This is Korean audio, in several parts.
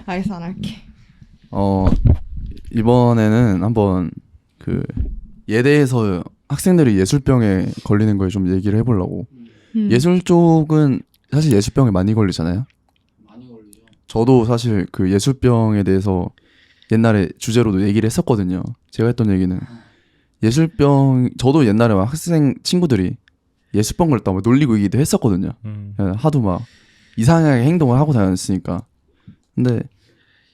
알겠어, 안 할게. 이번에는 한번 그 예대에서 학생들이 예술병에 걸리는 걸 좀 얘기를 해보려고. 예술 쪽은 사실 예술병에 많이 걸리잖아요. 많이 걸리죠. 저도 사실 그 예술병에 대해서 옛날에 주제로도 얘기를 했었거든요. 제가 했던 얘기는 예술병, 저도 옛날에 막 학생 친구들이 예술병 걸렸다고 놀리고 얘기도 했었거든요. 하도 막 이상하게 행동을 하고 다녔으니까. 근데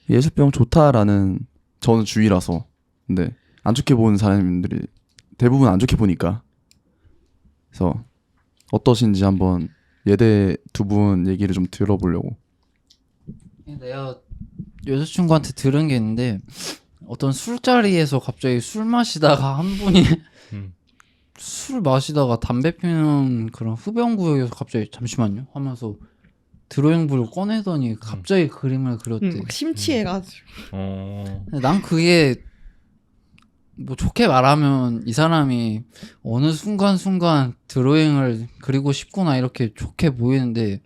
예술병 좋다라는 저는 주의라서. 근데 안 좋게 보는 사람들이 대부분 안 좋게 보니까. 그래서 어떠신지 한번 예대 두 분 얘기를 좀 들어보려고. 내가 여자친구한테 들은 게 있는데 어떤 술자리에서 갑자기 술 마시다가 한 분이 술 마시다가 담배 피는 그런 흡연구역에서 갑자기 잠시만요 하면서 드로잉북을 꺼내더니 갑자기 그림을 그렸대. 심취해가지고. 근데 난 그게 뭐 좋게 말하면 이 사람이 어느 순간순간 드로잉을 그리고 싶구나 이렇게 좋게 보이는데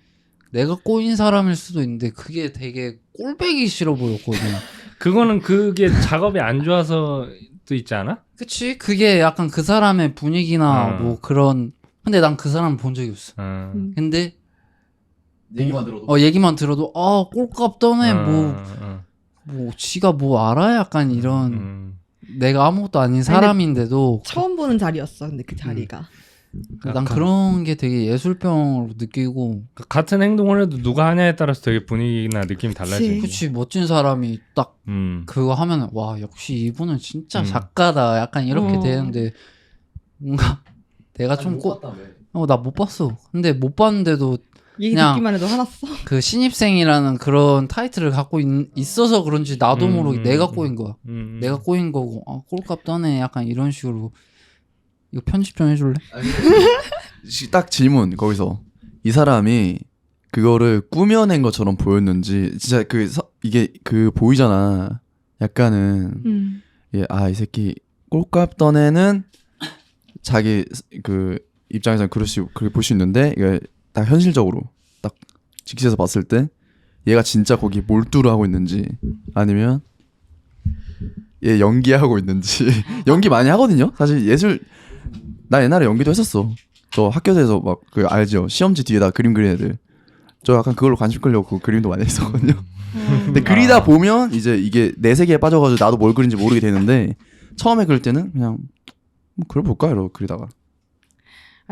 내가 꼬인 사람일 수도 있는데 그게 되게 꼴배기 싫어 보였거든. 그거는 그게 작업이 안 좋아서도 있지 않아? 그치? 그게 약간 그 사람의 분위기나 뭐 그런. 근데 난 그 사람 본 적이 없어. 근데 얘기만 들어도 얘기만 들어도 아 꼴값 떠네 뭐 지가 뭐 알아? 약간 이런 내가 아무것도 아닌 사람인데도 처음 보는 자리였어, 근데 그 자리가. 난 그런 게 되게 예술병으로 느끼고. 같은 행동을 해도 누가 하냐에 따라서 되게 분위기나 느낌이 달라지는. 그치 멋진 사람이 딱 그거 하면은 와 역시 이분은 진짜 작가다 약간 이렇게 되는데 뭔가 내가 좀 나 못 봤어. 근데 못 봤는데도 얘기 그냥 듣기만 해도 화났어. 그 신입생이라는 그런 타이틀을 갖고 있어서 그런지 나도 모르게 내가 꼬인 거야. 내가 꼬인 거고 꼴값 떠네 약간 이런 식으로. 이거 편집 좀 해줄래? 딱 질문 거기서 이 사람이 그거를 꾸며낸 것처럼 보였는지 진짜 이게 그 보이잖아. 약간은 이 새끼 꼴값 떠내는 자기 그 입장에서는 그렇게 볼 수 있는데 이게 딱 현실적으로 딱 직시해서 봤을 때 얘가 진짜 거기 몰두를 하고 있는지 아니면 얘 연기하고 있는지. 연기 많이 하거든요. 사실 나 옛날에 연기도 했었어. 저 학교에서 막 그 알죠? 시험지 뒤에다 그림 그리는 애들. 저 약간 그걸로 관심 끌려고 그 그림도 많이 했었거든요. 근데 그리다 보면 이제 이게 내 세계에 빠져가지고 나도 뭘 그린지 모르게 되는데 처음에 그릴 때는 그냥 뭐 그려볼까 이러고 그리다가.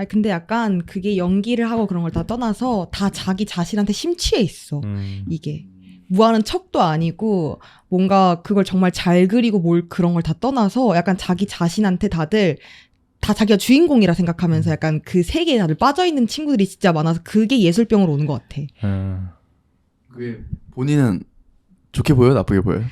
근데 약간 그게 연기를 하고 그런 걸 다 떠나서 다 자기 자신한테 심취해 있어. 이게. 무하는 척도 아니고 뭔가 그걸 정말 잘 그리고 그런 걸 다 떠나서 약간 자기 자신한테 다들 다 자기가 주인공이라 생각하면서 약간 그 세계에 다들 빠져있는 친구들이 진짜 많아서 그게 예술병으로 오는 것 같아. 그게 본인은 좋게 보여요? 나쁘게 보여요?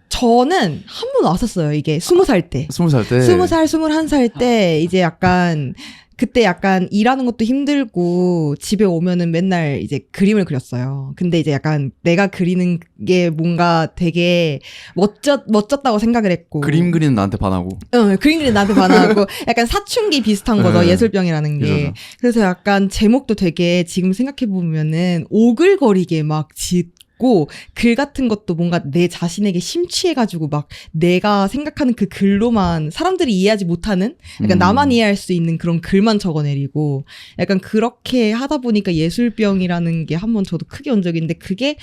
저는 한 번 왔었어요. 이게 20살 때. 20살 때? 20살, 21살 때 이제 약간 그때 약간 일하는 것도 힘들고 집에 오면은 맨날 이제 그림을 그렸어요. 근데 이제 약간 내가 그리는 게 뭔가 되게 멋졌다고 생각을 했고. 그림 그리는 나한테 반하고. 그림 그리는 나한테 반하고 약간 사춘기 비슷한 거죠. 예술병이라는 게. 그죠. 그래서 약간 제목도 되게 지금 생각해보면은 오글거리게 막 짓고 글 같은 것도 뭔가 내 자신에게 심취해가지고 막 내가 생각하는 그 글로만 사람들이 이해하지 못하는 약간 나만 이해할 수 있는 그런 글만 적어내리고 약간 그렇게 하다 보니까 예술병이라는 게 한번 저도 크게 온 적이 있는데 그게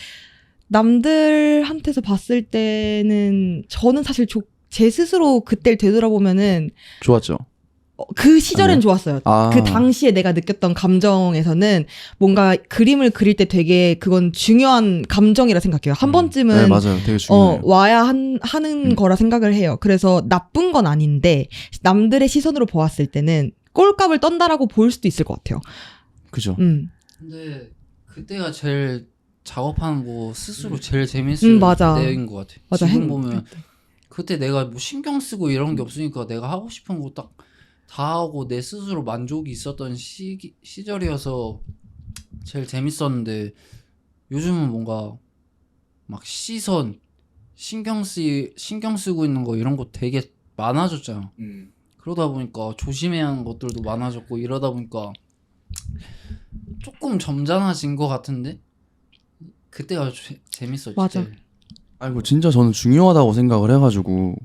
남들한테서 봤을 때는 저는 사실 제 스스로 그때를 되돌아보면은 좋았죠. 그 시절엔 좋았어요. 아. 그 당시에 내가 느꼈던 감정에서는 뭔가 그림을 그릴 때 되게 그건 중요한 감정이라 생각해요. 한 번쯤은 네, 맞아요. 되게 중요해요. 와야 하는 거라 생각을 해요. 그래서 나쁜 건 아닌데 남들의 시선으로 보았을 때는 꼴값을 떤다라고 볼 수도 있을 것 같아요. 그죠. 근데 그때가 제일 작업하는 거 스스로 제일 재밌을 맞아. 때인 것 같아. 맞아. 지금 보면 그때 내가 뭐 신경 쓰고 이런 게 없으니까 내가 하고 싶은 거 딱 다 하고 내 스스로 만족이 있었던 시절이어서 제일 재밌었는데 요즘은 뭔가 막 시선 신경 쓰고 있는 거 이런 거 되게 많아졌잖아. 그러다 보니까 조심해야 하는 것들도 많아졌고 이러다 보니까 조금 점잖아진 것 같은데 그때가 재밌었지. 맞아. 아이고 진짜 저는 중요하다고 생각을 해가지고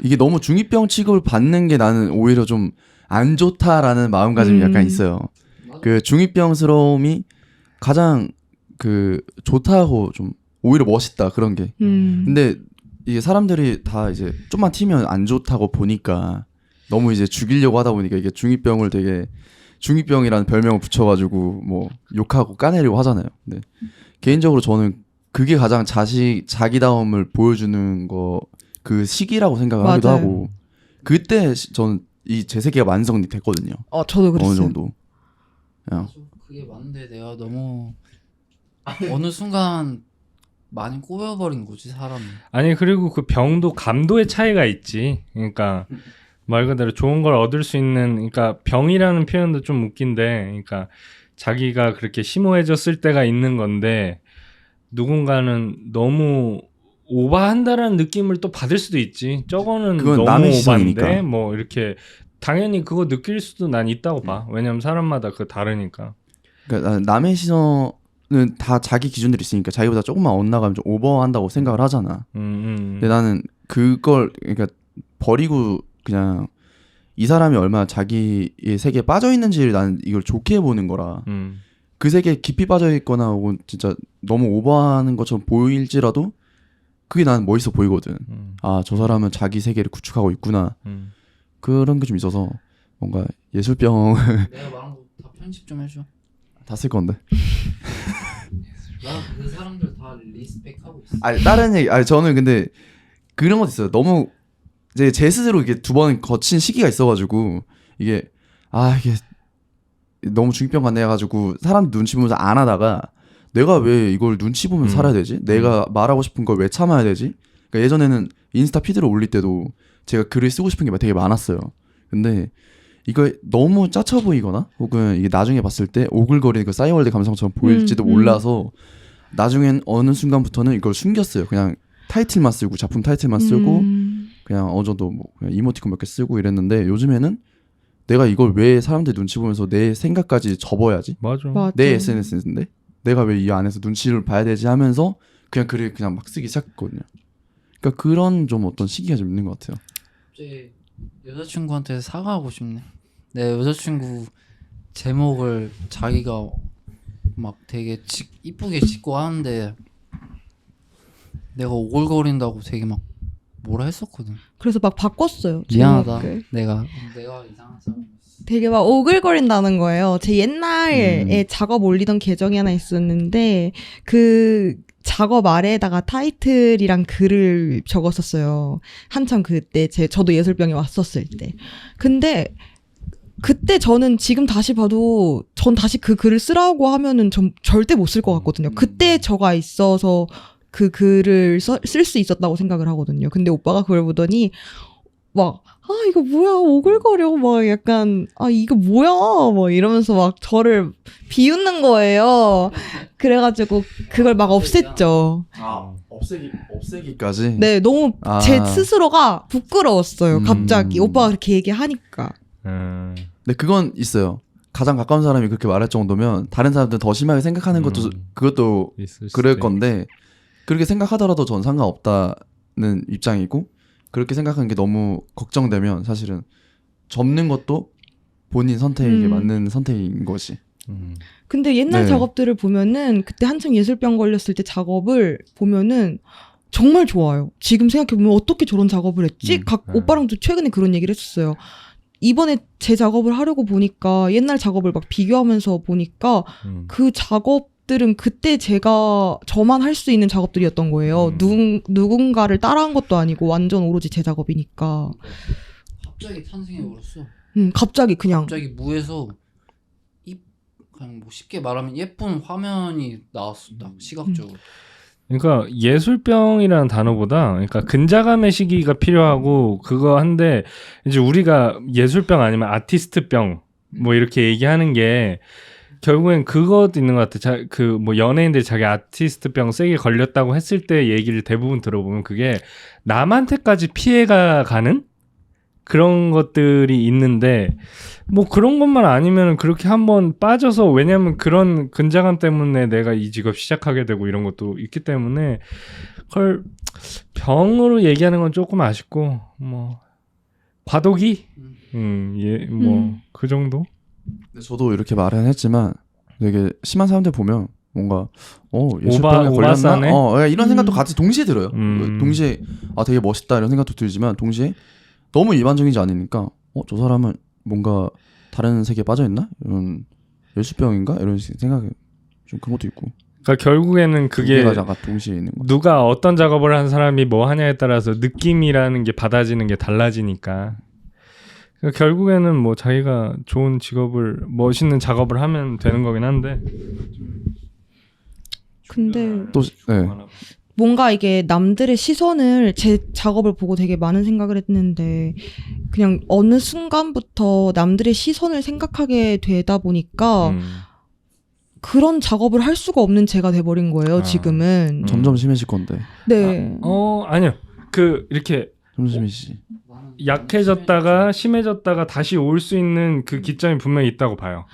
이게 너무 중2병 취급을 받는 게 나는 오히려 좀 안 좋다라는 마음가짐이 약간 있어요. 그 중2병스러움이 가장 그 좋다고 좀 오히려 멋있다 그런 게. 근데 이게 사람들이 다 이제 좀만 튀면 안 좋다고 보니까 너무 이제 죽이려고 하다 보니까 이게 중2병을 되게 중2병이라는 별명을 붙여가지고 뭐 욕하고 까내려고 하잖아요. 근데 개인적으로 저는 그게 가장 자기다움을 보여주는 거 그 시기라고 생각을 하기도 맞아요. 하고 그때 저는 이 제 세계가 완성이 됐거든요. 저도 그랬어요. 어느 정도. 그냥 그게 맞는데 내가 너무 어느 순간 많이 꼬여버린 거지 사람이. 아니 그리고 그 병도 감도의 차이가 있지. 그러니까 말 그대로 좋은 걸 얻을 수 있는, 그러니까 병이라는 표현도 좀 웃긴데, 그러니까 자기가 그렇게 심오해졌을 때가 있는 건데 누군가는 너무 오버한다라는 느낌을 또 받을 수도 있지. 저거는 그건 너무 남의 오버인데 시선이니까. 뭐 이렇게 당연히 그거 느낄 수도 난 있다고 봐. 왜냐면 사람마다 그 다르니까. 그러니까 나는 남의 시선은 다 자기 기준들이 있으니까 자기보다 조금만 엇나가면 좀 오버한다고 생각을 하잖아. 근데 나는 그걸 그러니까 버리고 그냥 이 사람이 얼마나 자기의 세계에 빠져 있는지를 나는 이걸 좋게 보는 거라. 그 세계에 깊이 빠져 있거나 혹은 진짜 너무 오버하는 것처럼 보일지라도 그게 나는 멋있어 보이거든. 아, 저 사람은 자기 세계를 구축하고 있구나. 그런 게 좀 있어서 뭔가 예술병 내가 말한 거 다 편집 좀 해줘. 다 쓸 건데. 나 그 사람들 다 리스펙하고 있어. 아니 다른 얘기. 아니 저는 근데 그런 것도 있어요. 너무 이제 제 스스로 이게 두 번 거친 시기가 있어가지고 이게 너무 중2병 같네 해가지고 사람 눈치 보면서 안 하다가 내가 왜 이걸 눈치 보면서 살아야 되지? 내가 말하고 싶은 걸 왜 참아야 되지? 그러니까 예전에는 인스타 피드를 올릴 때도 제가 글을 쓰고 싶은 게 되게 많았어요. 근데 이거 너무 짜쳐 보이거나 혹은 이게 나중에 봤을 때 오글거리는 그 싸이월드 감성처럼 보일지도 몰라서 나중엔 어느 순간부터는 이걸 숨겼어요. 그냥 타이틀만 쓰고 작품 타이틀만 쓰고 그냥 어느 정도 뭐 그냥 이모티콘 몇 개 쓰고 이랬는데 요즘에는 내가 이걸 왜 사람들 눈치 보면서 내 생각까지 접어야지? 맞아. 내 SNS인데 내가 왜 이 안에서 눈치를 봐야 되지 하면서 그냥 글을 그냥 막 쓰기 시작했거든요. 그러니까 그런 좀 어떤 시기가 좀 있는 것 같아요. 갑자기 여자친구한테 사과하고 싶네. 내 여자친구 제목을 자기가 막 되게 이쁘게 짓고 하는데 내가 오글거린다고 되게 막 뭐라 했었거든. 그래서 막 바꿨어요. 미안하다. 제목을. 내가 이상한 사람이었어. 되게 막 오글거린다는 거예요. 제 옛날에 작업 올리던 계정이 하나 있었는데 그 작업 아래에다가 타이틀이랑 글을 적었었어요. 한참 그때 저도 예술병이 왔었을 때. 근데 그때 저는 지금 다시 봐도 전 다시 그 글을 쓰라고 하면은 전 절대 못 쓸 것 같거든요. 그때 저가 있어서 그 글을 쓸 수 있었다고 생각을 하거든요. 근데 오빠가 그걸 보더니 막 이거 뭐야 오글거려 막 약간 이거 뭐야 뭐 이러면서 막 저를 비웃는 거예요. 그래가지고 그걸 막 없앴죠. 없애기까지. 네, 너무 제 스스로가 부끄러웠어요. 갑자기 오빠가 그렇게 얘기하니까. 근데 그건 있어요. 가장 가까운 사람이 그렇게 말할 정도면 다른 사람들은 더 심하게 생각하는 것도 그것도 그럴 건데 그렇게 생각하더라도 전 상관없다는 입장이고 그렇게 생각하는 게 너무 걱정되면 사실은 접는 것도 본인 선택에 맞는 선택인 것이. 근데 옛날 네. 작업들을 보면은 그때 한창 예술병 걸렸을 때 작업을 보면은 정말 좋아요. 지금 생각해보면 어떻게 저런 작업을 했지? 오빠랑도 최근에 그런 얘기를 했었어요. 이번에 제 작업을 하려고 보니까 옛날 작업을 막 비교하면서 보니까 그 작업들은 그때 저만 할 수 있는 작업들이었던 거예요. 누군가를 따라한 것도 아니고 완전 오로지 제 작업이니까. 갑자기 탄생해버렸어. 갑자기 갑자기 무에서 그냥 뭐 쉽게 말하면 예쁜 화면이 나왔어. 딱 시각적으로. 그러니까 예술병이라는 단어보다 그러니까 근자감의 시기가 필요하고 그거 한데 이제 우리가 예술병 아니면 아티스트병 뭐 이렇게 얘기하는 게 결국엔 그것도 있는 것 같아. 그 뭐 연예인들이 자기 아티스트병 세게 걸렸다고 했을 때 얘기를 대부분 들어보면 그게 남한테까지 피해가 가는 그런 것들이 있는데 뭐 그런 것만 아니면 그렇게 한번 빠져서 왜냐면 그런 근자감 때문에 내가 이 직업 시작하게 되고 이런 것도 있기 때문에 그걸 병으로 얘기하는 건 조금 아쉽고 뭐 과도기 예, 뭐 그 정도. 근데 저도 이렇게 말은 했지만 되게 심한 사람들 보면 뭔가 예술병에 걸렸나? 오바싸네? 이런 생각도 같이 동시에 들어요. 음. 동시에 되게 멋있다 이런 생각도 들지만 동시에 너무 일반적이지 않으니까 저 사람은 뭔가 다른 세계에 빠져 있나? 이런 예술병인가? 이런 생각이 좀 그런 것도 있고. 그러니까 결국에는 그게 가 동시에 있는 거. 누가 어떤 작업을 한 사람이 뭐 하냐에 따라서 느낌이라는 게 받아지는 게 달라지니까. 그러니까 결국에는 뭐 자기가 좋은 직업을 멋있는 작업을 하면 되는 거긴 한데. 근데 또 네. 뭔가 이게 남들의 시선을 제 작업을 보고 되게 많은 생각을 했는데 그냥 어느 순간부터 남들의 시선을 생각하게 되다 보니까 그런 작업을 할 수가 없는 제가 돼버린 거예요. 지금은. 점점 심해질 건데. 네. 아니요. 그 이렇게 점점 심해지지. 약해졌다가 심해졌다가 다시 올 수 있는 그 기점이 분명히 있다고 봐요.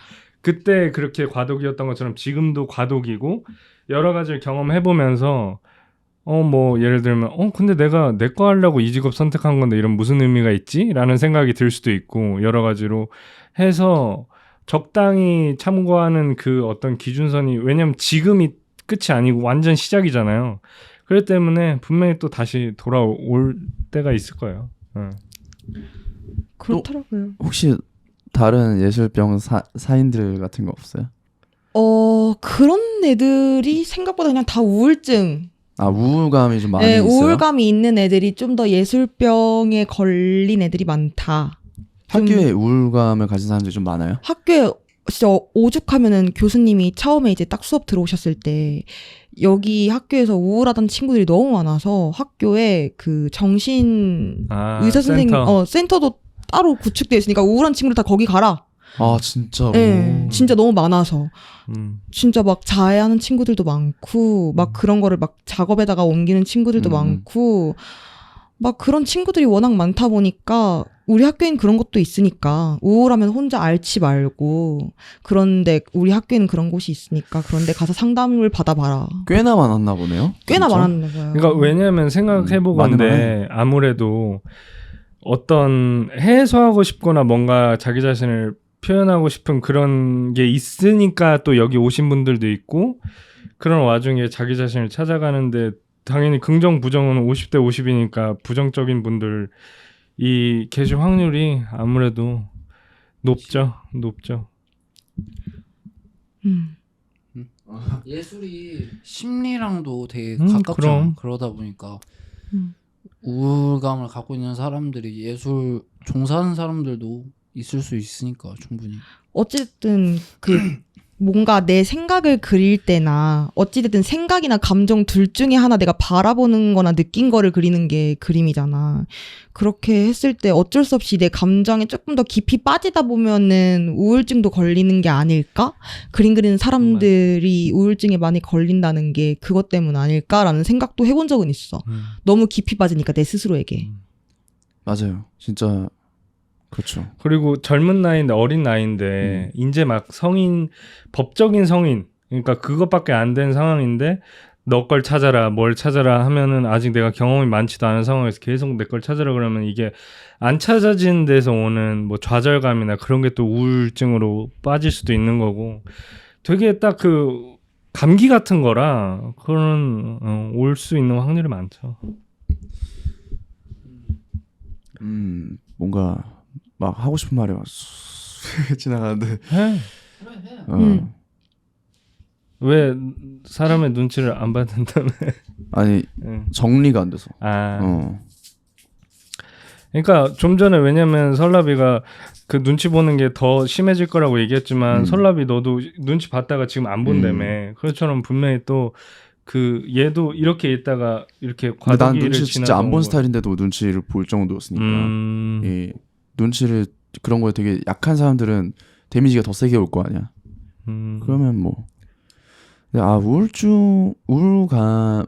그때 그렇게 과도기였던 것처럼 지금도 과도기고 여러 가지를 경험해보면서 뭐 예를 들면 근데 내가 내 거 하려고 이 직업 선택한 건데 이런 무슨 의미가 있지? 라는 생각이 들 수도 있고 여러 가지로 해서 적당히 참고하는 그 어떤 기준선이 왜냐면 지금이 끝이 아니고 완전 시작이잖아요. 그렇기 때문에 분명히 또 다시 돌아올 때가 있을 거예요. 그렇더라고요. 혹시 다른 예술병 사인들 같은 거 없어요? 그런 애들이 생각보다 그냥 다 우울증. 우울감이 좀 많이 네, 있어요? 우울감이 있는 애들이 좀 더 예술병에 걸린 애들이 많다. 학교에 우울감을 가진 사람들이 좀 많아요? 학교에 진짜 오죽하면은 교수님이 처음에 이제 딱 수업 들어오셨을 때 여기 학교에서 우울하던 친구들이 너무 많아서 학교에 그 정신 의사 선생님 센터도 따로 구축되어 있으니까 우울한 친구들 다 거기 가라. 진짜. 네, 진짜 너무 많아서 진짜 막 자해하는 친구들도 많고 막 그런 거를 막 작업에다가 옮기는 친구들도 많고 막 그런 친구들이 워낙 많다 보니까 우리 학교엔 그런 것도 있으니까 우울하면 혼자 앓지 말고 그런데 우리 학교에는 그런 곳이 있으니까 그런데 가서 상담을 받아봐라. 꽤나 많았나 보네요. 꽤나 진짜? 많았나 봐요. 그러니까 왜냐하면 생각해보건데 아무래도 어떤 해소하고 싶거나 뭔가 자기 자신을 표현하고 싶은 그런 게 있으니까 또 여기 오신 분들도 있고 그런 와중에 자기 자신을 찾아가는데 당연히 긍정 부정은 50대 50이니까 부정적인 분들이 계실 확률이 아무래도 높죠. 예술이 심리랑도 되게 가깝잖아. 그럼. 그러다 보니까 우울감을 갖고 있는 사람들이 예술 종사하는 사람들도 있을 수 있으니까 충분히. 어쨌든 그 뭔가 내 생각을 그릴 때나 어찌됐든 생각이나 감정 둘 중에 하나 내가 바라보는 거나 느낀 거를 그리는 게 그림이잖아. 그렇게 했을 때 어쩔 수 없이 내 감정에 조금 더 깊이 빠지다 보면은 우울증도 걸리는 게 아닐까? 그림 그리는 사람들이 우울증에 많이 걸린다는 게 그것 때문 아닐까라는 생각도 해본 적은 있어. 너무 깊이 빠지니까 내 스스로에게. 맞아요. 진짜 그렇죠. 그리고 젊은 나이인데 어린 나이인데 이제 막 법적인 성인 그러니까 그것밖에 안 된 상황인데 너 걸 찾아라 뭘 찾아라 하면은 아직 내가 경험이 많지도 않은 상황에서 계속 내 걸 찾아라 그러면 이게 안 찾아지는 데서 오는 뭐 좌절감이나 그런 게 또 우울증으로 빠질 수도 있는 거고 되게 딱 그 감기 같은 거라 그런 올 수 있는 확률이 많죠. 뭔가 막 하고 싶은 말이 막 지나가는데 왜 사람의 눈치를 안 받는다며? 아니 정리가 안 돼서. 그러니까 좀 전에 왜냐면 설라비가 그 눈치 보는 게 더 심해질 거라고 얘기했지만 설라비 너도 눈치 봤다가 지금 안 본다며. 그것처럼 분명히 또 그 얘도 이렇게 있다가 이렇게 과도기를 난 눈치 진짜 안 본 지나서 스타일인데도 눈치를 볼 정도였으니까. 예, 눈치를 그런 거에 되게 약한 사람들은 데미지가 더 세게 올 거 아니야. 그러면 뭐 우울감이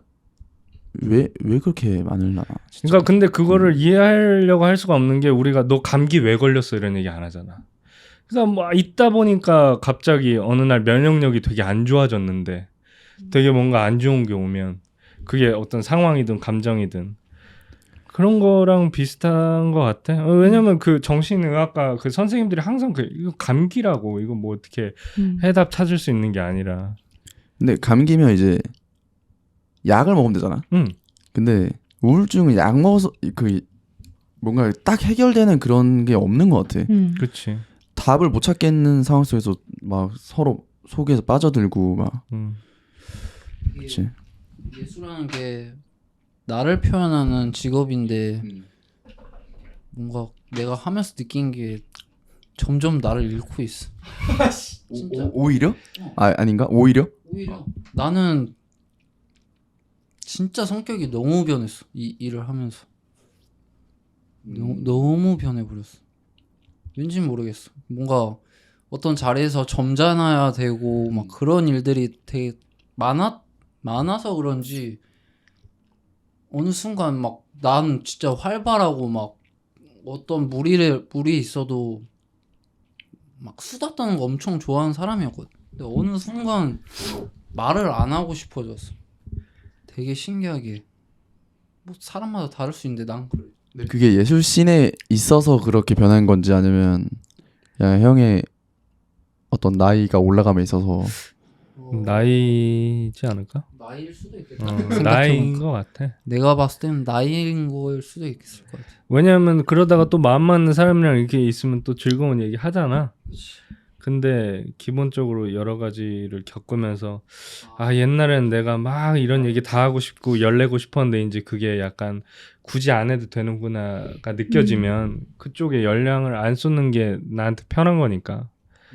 왜 그렇게 많을라나. 진짜. 그러니까 근데 그거를 이해하려고 할 수가 없는 게 우리가 너 감기 왜 걸렸어 이런 얘기 안 하잖아. 그래서 뭐 있다 보니까 갑자기 어느 날 면역력이 되게 안 좋아졌는데 되게 뭔가 안 좋은 게 오면 그게 어떤 상황이든 감정이든 그런 거랑 비슷한 것 같아. 왜냐면 그 정신의학과 그 선생님들이 항상 이거 감기라고 이거 뭐 어떻게 해답 찾을 수 있는 게 아니라. 근데 감기면 이제 약을 먹으면 되잖아. 근데 우울증은 약 먹어서 그 뭔가 딱 해결되는 그런 게 없는 것 같아. 그렇지. 답을 못 찾겠는 상황 속에서 막 서로 속에서 빠져들고 막. 그렇지. 예술하는 게 나를 표현하는 직업인데 뭔가 내가 하면서 느낀 게 점점 나를 잃고 있어. 진짜. 오히려? 아닌가? 오히려 나는 진짜 성격이 너무 변했어. 이 일을 하면서 너무 변해버렸어. 왠진 모르겠어. 뭔가 어떤 자리에서 점잖아야 되고 막 그런 일들이 되게 많아서 그런지 어느 순간 막 난 진짜 활발하고 막 어떤 무리 있어도 막 수다 떠는 거 엄청 좋아하는 사람이었거든. 근데 어느 순간 말을 안 하고 싶어졌어. 되게 신기하게. 뭐 사람마다 다를 수 있는데 난 그래. 근데 그게 예술 씬에 있어서 그렇게 변한 건지 아니면 야 형의 어떤 나이가 감에 있어서 나이지 않을까? 나이일 수도 있겠다. 나이인 것 같아. 내가 봤을 때는 나이인 거일 수도 있을 것 같아. 왜냐하면 그러다가 또 마음 맞는 사람이랑 이렇게 있으면 또 즐거운 얘기 하잖아. 근데 기본적으로 여러 가지를 겪으면서 옛날에는 내가 막 이런 얘기 다 하고 싶고 열내고 싶었는데 이제 그게 약간 굳이 안 해도 되는구나가 느껴지면 그쪽에 열량을 안 쏟는 게 나한테 편한 거니까.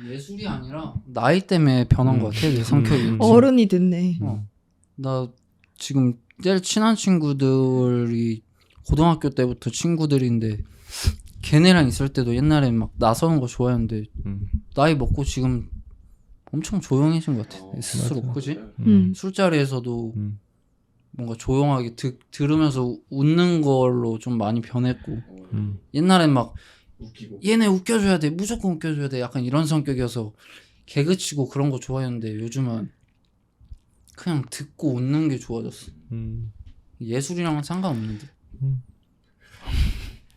예술이 아니라 나이 때문에 변한 것 같아. 내 성격이. 어른이 됐네. 나 지금 제일 친한 친구들이 고등학교 때부터 친구들인데 걔네랑 있을 때도 옛날에 막 나서는 거 좋아했는데 나이 먹고 지금 엄청 조용해진 것 같아. 스스로. 그지? 술자리에서도 뭔가 조용하게 들으면서 웃는 걸로 좀 많이 변했고 옛날엔 막 얘네 웃겨줘야 돼, 무조건 웃겨줘야 돼, 약간 이런 성격이어서 개그치고 그런 거 좋아했는데 요즘은 그냥 듣고 웃는 게 좋아졌어. 예술이랑은 상관없는데.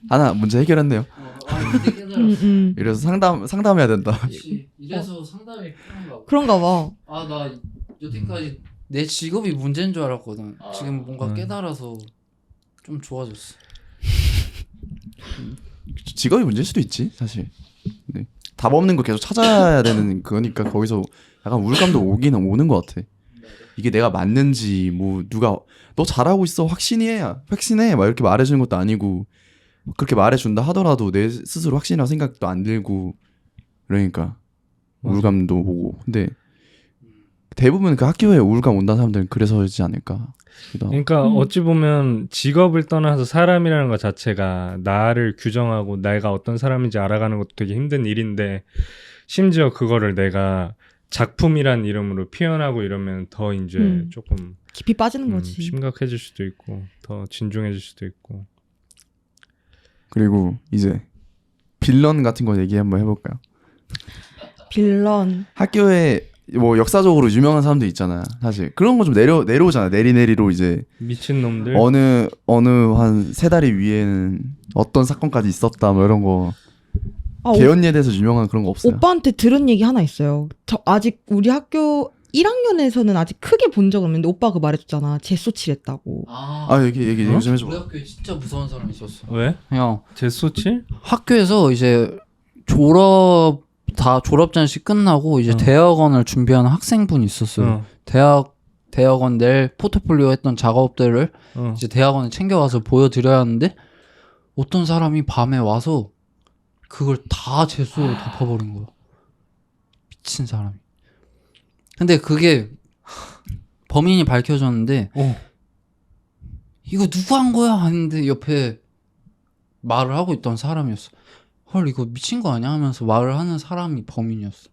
하나 문제 해결했네요. 이래서 상담해야 된다. 이래서 상담이 필요한가 봐. 그런가 봐. 나 여태까지 내 직업이 문제인 줄 알았거든. 지금 뭔가 깨달아서 좀 좋아졌어. 직업이 문제일 수도 있지 사실. 네. 답 없는 거 계속 찾아야 되는 그거니까 거기서 약간 우울감도 오는 것 같아. 이게 내가 맞는지 뭐 누가 너 잘하고 있어 확신해 막 이렇게 말해주는 것도 아니고 그렇게 말해준다 하더라도 내 스스로 확신이라고 생각도 안 들고 그러니까 우울감도 오고. 근데 대부분 그 학교에 우울감 온다는 사람들은 그래서지 않을까 싶기도 하고. 그러니까 어찌 보면 직업을 떠나서 사람이라는 것 자체가 나를 규정하고 내가 어떤 사람인지 알아가는 것도 되게 힘든 일인데 심지어 그거를 내가 작품이란 이름으로 표현하고 이러면 더 이제 조금 깊이 빠지는 거지. 심각해질 수도 있고 더 진중해질 수도 있고. 그리고 이제 빌런 같은 거 얘기 한번 해볼까요? 빌런. 학교에 뭐 역사적으로 유명한 사람들 있잖아요. 사실 그런 거 좀 내려오잖아. 내리로 이제 미친 놈들. 어느 한 세 다리 위에는 어떤 사건까지 있었다 뭐 이런 거. 개연에 대해서 유명한 그런 거 없어요? 오빠한테 들은 얘기 하나 있어요. 저 아직 우리 학교 1학년에서는 아직 크게 본 적은 없는데 오빠가 말해줬잖아. 재소칠했다고. 얘기 좀 해줘. 우리 학교에 진짜 무서운 사람 있었어. 왜? 형 재소칠? 학교에서 이제 졸업전시 끝나고 이제 대학원을 준비하는 학생분이 있었어요. 대학원 낼 포트폴리오 했던 작업들을 이제 대학원에 챙겨와서 보여드려야 하는데 어떤 사람이 밤에 와서 그걸 다 재수로 덮어버린 거야. 미친 사람이. 근데 그게 범인이 밝혀졌는데 이거 누구 한 거야? 하는데 옆에 말을 하고 있던 사람이었어. 헐 이거 미친 거 아니야? 하면서 말을 하는 사람이 범인이었어.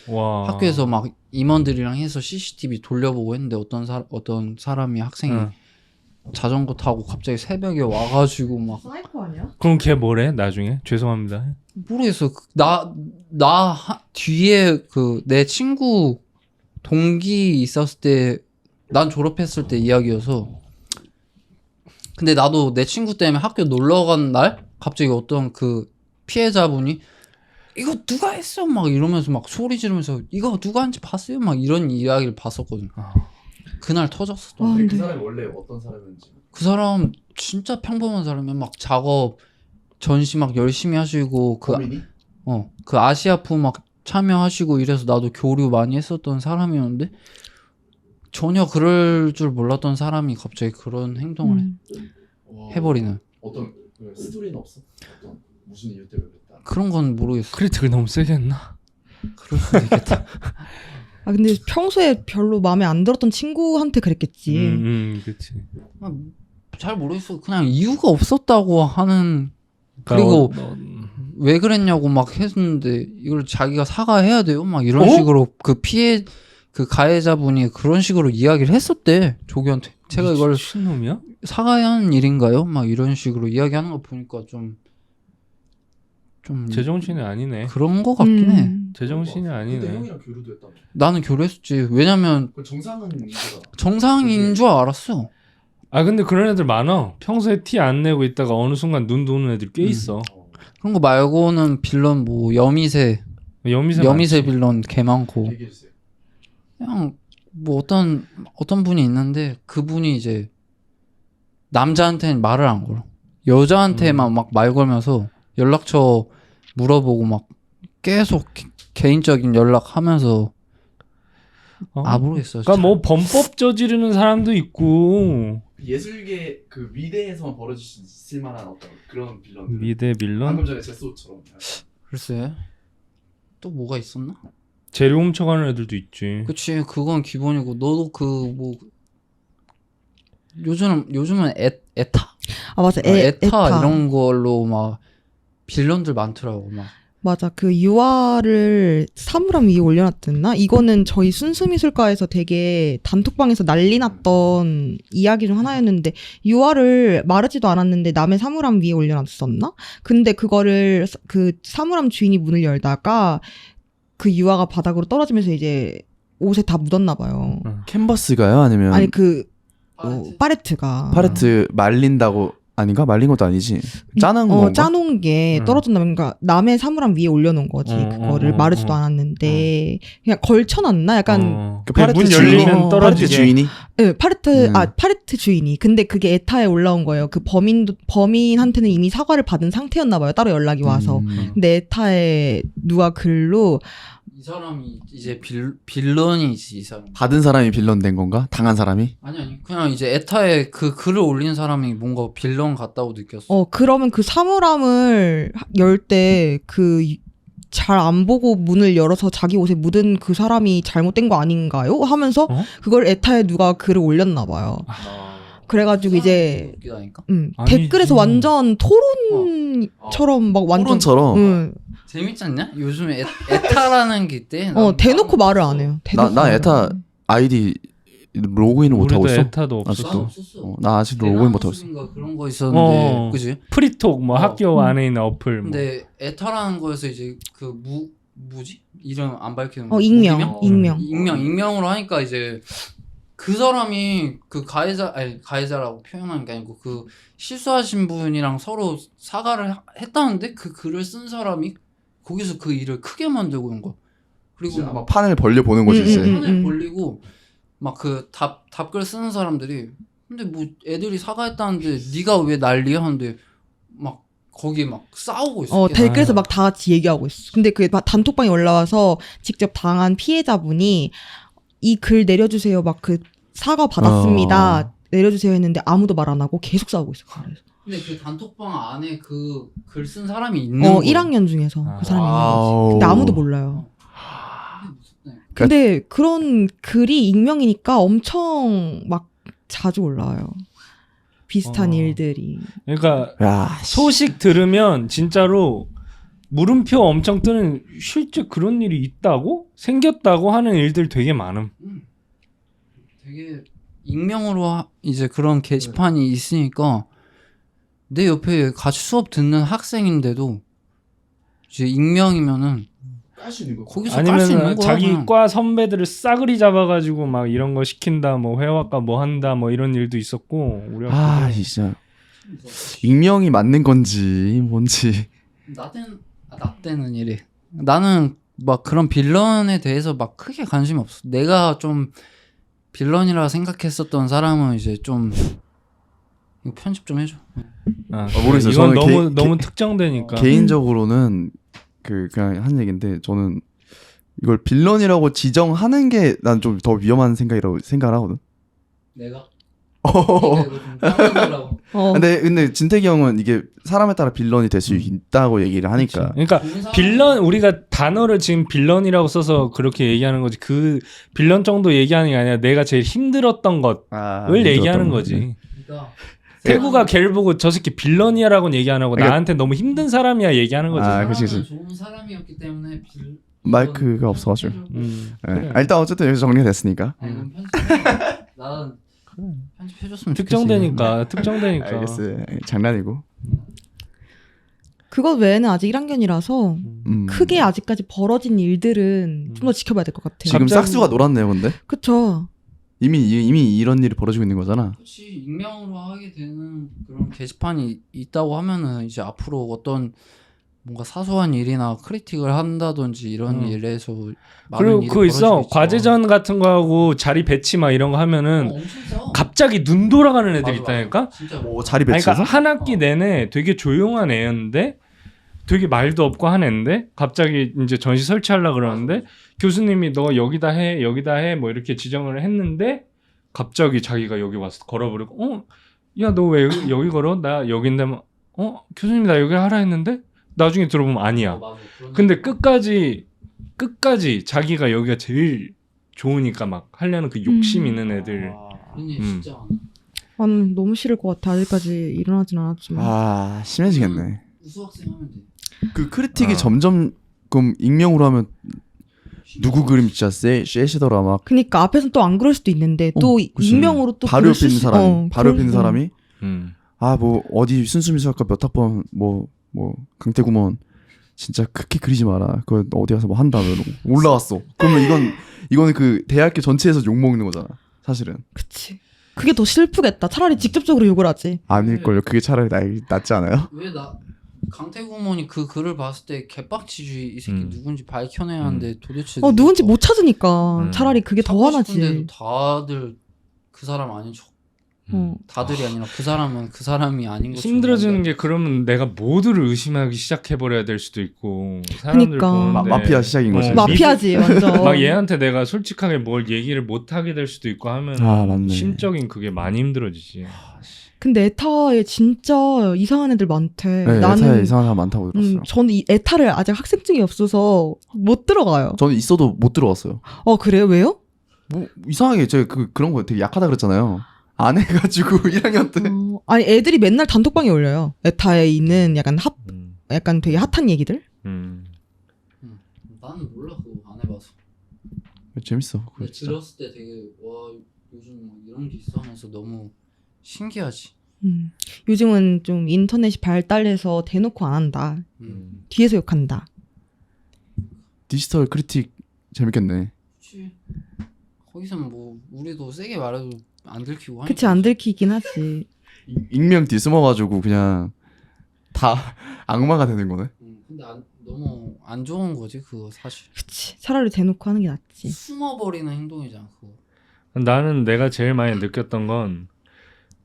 와. 학교에서 막 임원들이랑 해서 CCTV 돌려보고 했는데 어떤 사람이 학생이 자전거 타고 갑자기 새벽에 와가지고 막 사이코 아니야? 그럼 걔 뭐래 나중에? 죄송합니다. 모르겠어. 뒤에 그 내 친구 동기 있었을 때 난 졸업했을 때 이야기여서. 근데 나도 내 친구 때문에 학교 놀러 간 날 갑자기 어떤 그 피해자분이 이거 누가 했어? 막 이러면서 막 소리 지르면서 이거 누가 한지 봤어요? 막 이런 이야기를 봤었거든. 그날 터졌어. 또. 아, 그 근데 사람이 원래 어떤 사람인지. 그 사람 진짜 평범한 사람이야. 막 작업 전시 막 열심히 하시고 범인이? 그 아시아프 막 참여하시고 이래서 나도 교류 많이 했었던 사람이었는데 전혀 그럴 줄 몰랐던 사람이 갑자기 그런 행동을 해버리는. 어떤 스토리는 없어? 어떤 무슨 이유 때문에 그랬다. 그런 건 모르겠어. 크리틱을 너무 세게 했나? 그럴 수도 있겠다. 아 근데 평소에 별로 마음에 안 들었던 친구한테 그랬겠지. 그렇지. 잘 모르겠어. 그냥 이유가 없었다고 하는. 그리고 왜 그랬냐고 막 했는데 이걸 자기가 사과해야 돼요? 막 이런 식으로 그 피해 그 가해자분이 그런 식으로 이야기를 했었대. 조교한테. 제가 이걸 미친놈이야? 사과해야 하는 일인가요? 막 이런 식으로 이야기하는 거 보니까 좀 제정신이 아니네. 그런 거 같긴 해. 제정신이 근데 아니네. 형이랑 교류도 했다며. 나는 교류했었지. 왜냐면 그 정상은 이거다. 정상인 줄 알았어. 아 근데 그런 애들 많아. 평소에 티 안 내고 있다가 어느 순간 눈 도는 애들 꽤 있어. 그런 거 말고는 빌런 뭐 여미새 여미새 빌런 개 많고. 얘기해주세요. 그냥 뭐 어떤 분이 있는데 그분이 이제 남자한테는 말을 안 걸어. 여자한테만 막 말 걸면서 연락처 물어보고 막 계속 개인적인 연락하면서 모르겠어. 그러니까 뭐 범법 저지르는 사람도 있고 예술계 그 미대에서만 벌어질 수 있을 만한 어떤 그런 빌런. 미대 빌런 방금 전에 제소처럼. 글쎄 또 뭐가 있었나? 재료 훔쳐가는 애들도 있지. 그치 그건 기본이고 너도 그 뭐 요즘은 에타? 아 맞아. 에타 이런 걸로 막 빌런들 많더라고 막. 맞아. 그 유아를 사물함 위에 올려놨댔나? 이거는 저희 순수미술과에서 되게 단톡방에서 난리 났던 이야기 중 하나였는데 유아를 마르지도 않았는데 남의 사물함 위에 올려놨었나? 근데 그거를 그 사물함 주인이 문을 열다가 그 유아가 바닥으로 떨어지면서 이제 옷에 다 묻었나 봐요. 캔버스가요? 아니면 아니 파레트가 파레트 말린다고 아닌가? 말린 것도 아니지. 짜는 건가? 짜놓은 게 떨어졌나 봐. 그러니까 남의 사물함 위에 올려놓은 거지. 그거를 마르지도 않았는데 그냥 걸쳐놨나? 약간 그 문 파레트 열리면 주인이? 떨어지게. 파레트 주인이? 네, 파레트 주인이. 근데 그게 에타에 올라온 거예요. 그 범인한테는 이미 사과를 받은 상태였나 봐요. 따로 연락이 와서. 근데 에타에 누가 글로 이 사람이 이제 빌런이지 이 사람. 받은 사람이 빌런 된 건가? 당한 사람이? 아니 그냥 이제 에타에 그 글을 올린 사람이 뭔가 빌런 같다고 느꼈어. 그러면 그 사물함을 열 때 잘 안 보고 문을 열어서 자기 옷에 묻은 그 사람이 잘못된 거 아닌가요? 하면서 그걸 에타에 누가 글을 올렸나 봐요. 그래가지고 이제 웃기다니까? 댓글에서 완전 토론처럼 막 완전 토론처럼? 재밌지 않냐? 요즘에 에타라는 게 있대. 대놓고 말을 안 해요. 나 에타 아이디 로그인을 못 하고 우리도 있어. 에타도 없어. 나도 없었어. 나 아직도 로그인 못 하고 있어. 그런 거 있었는데, 그지? 프리톡 뭐 학교 안에 있는 어플. 뭐. 근데 에타라는 거에서 이제 그 뭐지? 이름 안 밝히는 거. 익명으로 하니까 이제 그 사람이 그 가해자라고 표현하는 게 아니고 그 실수하신 분이랑 서로 사과를 했다는데 그 글을 쓴 사람이 거기서 그 일을 크게 만들고 있는 거야. 그리고 막 판을 벌려 보는 거지 이제. 판을 벌리고 막 그 답글 쓰는 사람들이 근데 뭐 애들이 사과했다는데 네가 왜 난리야 하는데 막 거기 막 싸우고 있어. 댓글에서 막 다 같이 얘기하고 있어. 근데 그게 단톡방에 올라와서 직접 당한 피해자분이 이 글 내려주세요. 막 그 사과 받았습니다. 내려주세요 했는데 아무도 말 안 하고 계속 싸우고 있어. 그래서. 근데 그 단톡방 안에 그 글 쓴 사람이 있는 거야. 1학년 중에서 그 사람이 있는 거지. 근데 아무도 몰라요. 근데 그런 글이 익명이니까 엄청 막 자주 올라와요. 비슷한 일들이. 그러니까 소식 들으면 진짜로 물음표 엄청 뜨는 실제 그런 일이 있다고? 생겼다고 하는 일들 되게 많음. 되게 익명으로 이제 그런 게시판이 있으니까 내 옆에 같이 수업 듣는 학생인데도 이제 익명이면은 깔 수 있는 거. 거기서 깔 수 있는 아니면 거야. 자기 그냥. 과 선배들을 싸그리 잡아가지고 막 이런 거 시킨다, 뭐 회화과 뭐 한다, 뭐 이런 일도 있었고 우리 아 학교도. 진짜 익명이 맞는 건지 뭔지. 나 때는 이래. 나는 막 그런 빌런에 대해서 막 크게 관심이 없어. 내가 좀 빌런이라 생각했었던 사람은 이제 좀 이거 편집 좀 해줘. 아, 모르겠어요. 이건 저는 너무 특정되니까. 개인적으로는 그냥 한 얘기인데 저는 이걸 빌런이라고 지정하는 게 난 좀 더 위험한 생각이라고 생각을 하거든. 내가 이거 좀 따라하라고. 근데 진택이 형은 이게 사람에 따라 빌런이 될 수 있다고 얘기를 하니까. 그러니까 빌런 우리가 단어를 지금 빌런이라고 써서 그렇게 얘기하는 거지. 그 빌런 정도 얘기하는 게 아니라 내가 제일 힘들었던 것을 얘기하는 거지. 그러니까 태구가 걔를 보고 저 새끼 빌런이야라고는 얘기 안 하고 그러니까- 나한테 너무 힘든 사람이야 얘기하는 거지. 아, 그치. 좋은 사람이었기 때문에 마이크가 없어가지고. 음, 네. 그래. 일단 어쨌든 여기서 정리가 됐으니까. 이건 편집해. 나는 편집해줬으면 특정되니까 특정되니까. 알겠어요. 장난이고. 그것 외에는 아직 1학년이라서 크게 아직까지 벌어진 일들은 좀 더 지켜봐야 될 것 같아요. 지금 갑자기- 싹수가 놀았네요, 근데. 그쵸. 이미 이런 일이 벌어지고 있는 거잖아. 그렇지. 익명으로 하게 되는 그런 게시판이 있다고 하면은 이제 앞으로 어떤 뭔가 사소한 일이나 크리틱을 한다든지 이런 일에서 많은 그리고 일이 그거 있어. 벌어지겠죠. 과제전 같은 거 하고 자리 배치 막 이런 거 하면은 엄청 싸워. 갑자기 눈 돌아가는 애들 맞아, 있다니까. 맞아. 진짜 뭐 자리 아니, 배치해서? 그러니까 한 학기 내내 되게 조용한 애였는데 되게 말도 없고 한 애인데 갑자기 이제 전시 설치하려고 그러는데 교수님이 너 여기다 해 뭐 이렇게 지정을 했는데 갑자기 자기가 여기 와서 걸어버리고 야 너 왜 여기 걸어? 나 여긴데 교수님 나 여기 하라 했는데 나중에 들어보면 아니야. 맞아. 그런 근데 거. 끝까지 자기가 여기가 제일 좋으니까 막 하려는 그 욕심 있는 애들. 그런 일 진짜 많아. 나는 너무 싫을 것 같아. 아직까지 일어나진 않았지만. 아, 심해지겠네. 우수학생 하면 돼. 그 크리틱이 점점 그럼 익명으로 하면 누구 그림 진짜 세시더라 막. 그니까 앞에서는 또 안 그럴 수도 있는데 또 그치. 익명으로 또 바로 글을 옆에 있는 쓸 수- 사람이 바로 옆에 있는 그런- 사람이 아 뭐 어디 순수미술학과 몇 학번 뭐 강태구먼 진짜 크게 그리지 마라. 그거 어디 가서 뭐 한다 이러고 올라왔어. 그러면 이거는 그 대학교 전체에서 욕 먹는 거잖아. 사실은 그치. 그게 더 슬프겠다. 차라리 직접적으로 욕을 하지. 아닐걸요. 그게 차라리 낫지 않아요? 왜 강태구 어머니 그 글을 봤을 때 개빡치지 이 새끼 음. 누군지 밝혀내야 하는데 도대체 누군지 못 찾으니까 음. 차라리 그게 더 찾고 화나지. 싶은데도 다들 그 사람 아닌 척. 어. 다들이 아니라 그 사람은 그 사람이 아닌 것 힘들어지는 게 그러면 내가 모두를 의심하기 시작해버려야 될 수도 있고 사람들 그러니까. 보는데 마피아 시작인 거지. 마피아지 완전. 막 얘한테 내가 솔직하게 뭘 얘기를 못 하게 될 수도 있고 하면 아, 맞네. 심적인 그게 많이 힘들어지지. 근데 에타에 진짜 이상한 애들 많대. 네, 나는 에타에 이상한 사람 많다고 들었어요. 저는 이 에타를 아직 학생증이 없어서 못 들어가요. 저는 있어도 못 들어갔어요. 그래요? 왜요? 뭐 이상하게 제가 그런 거 되게 약하다 그랬잖아요. 안 해가지고 1학년 때. 아니 애들이 맨날 단톡방에 올려요. 에타에 있는 음. 약간 되게 핫한 얘기들. 나는 몰라 그거 안 해봐서. 재밌어. 그거 근데 진짜. 들었을 때 되게 와 요즘 막 이런 게 있어 하면서 너무 신기하지. 요즘은 좀 인터넷이 발달해서 대놓고 안 한다. 뒤에서 욕한다. 디지털 크리틱 재밌겠네. 그치. 거기서는 뭐 우리도 세게 말해도 안 들키고 하니까. 그치 안 들키긴 하지. 익명 뒤숨어가지고 그냥 다 악마가 되는 거네. 근데 너무 안 좋은 거지 그거 사실. 그치 차라리 대놓고 하는 게 낫지. 숨어버리는 행동이잖아 그거. 나는 내가 제일 많이 느꼈던 건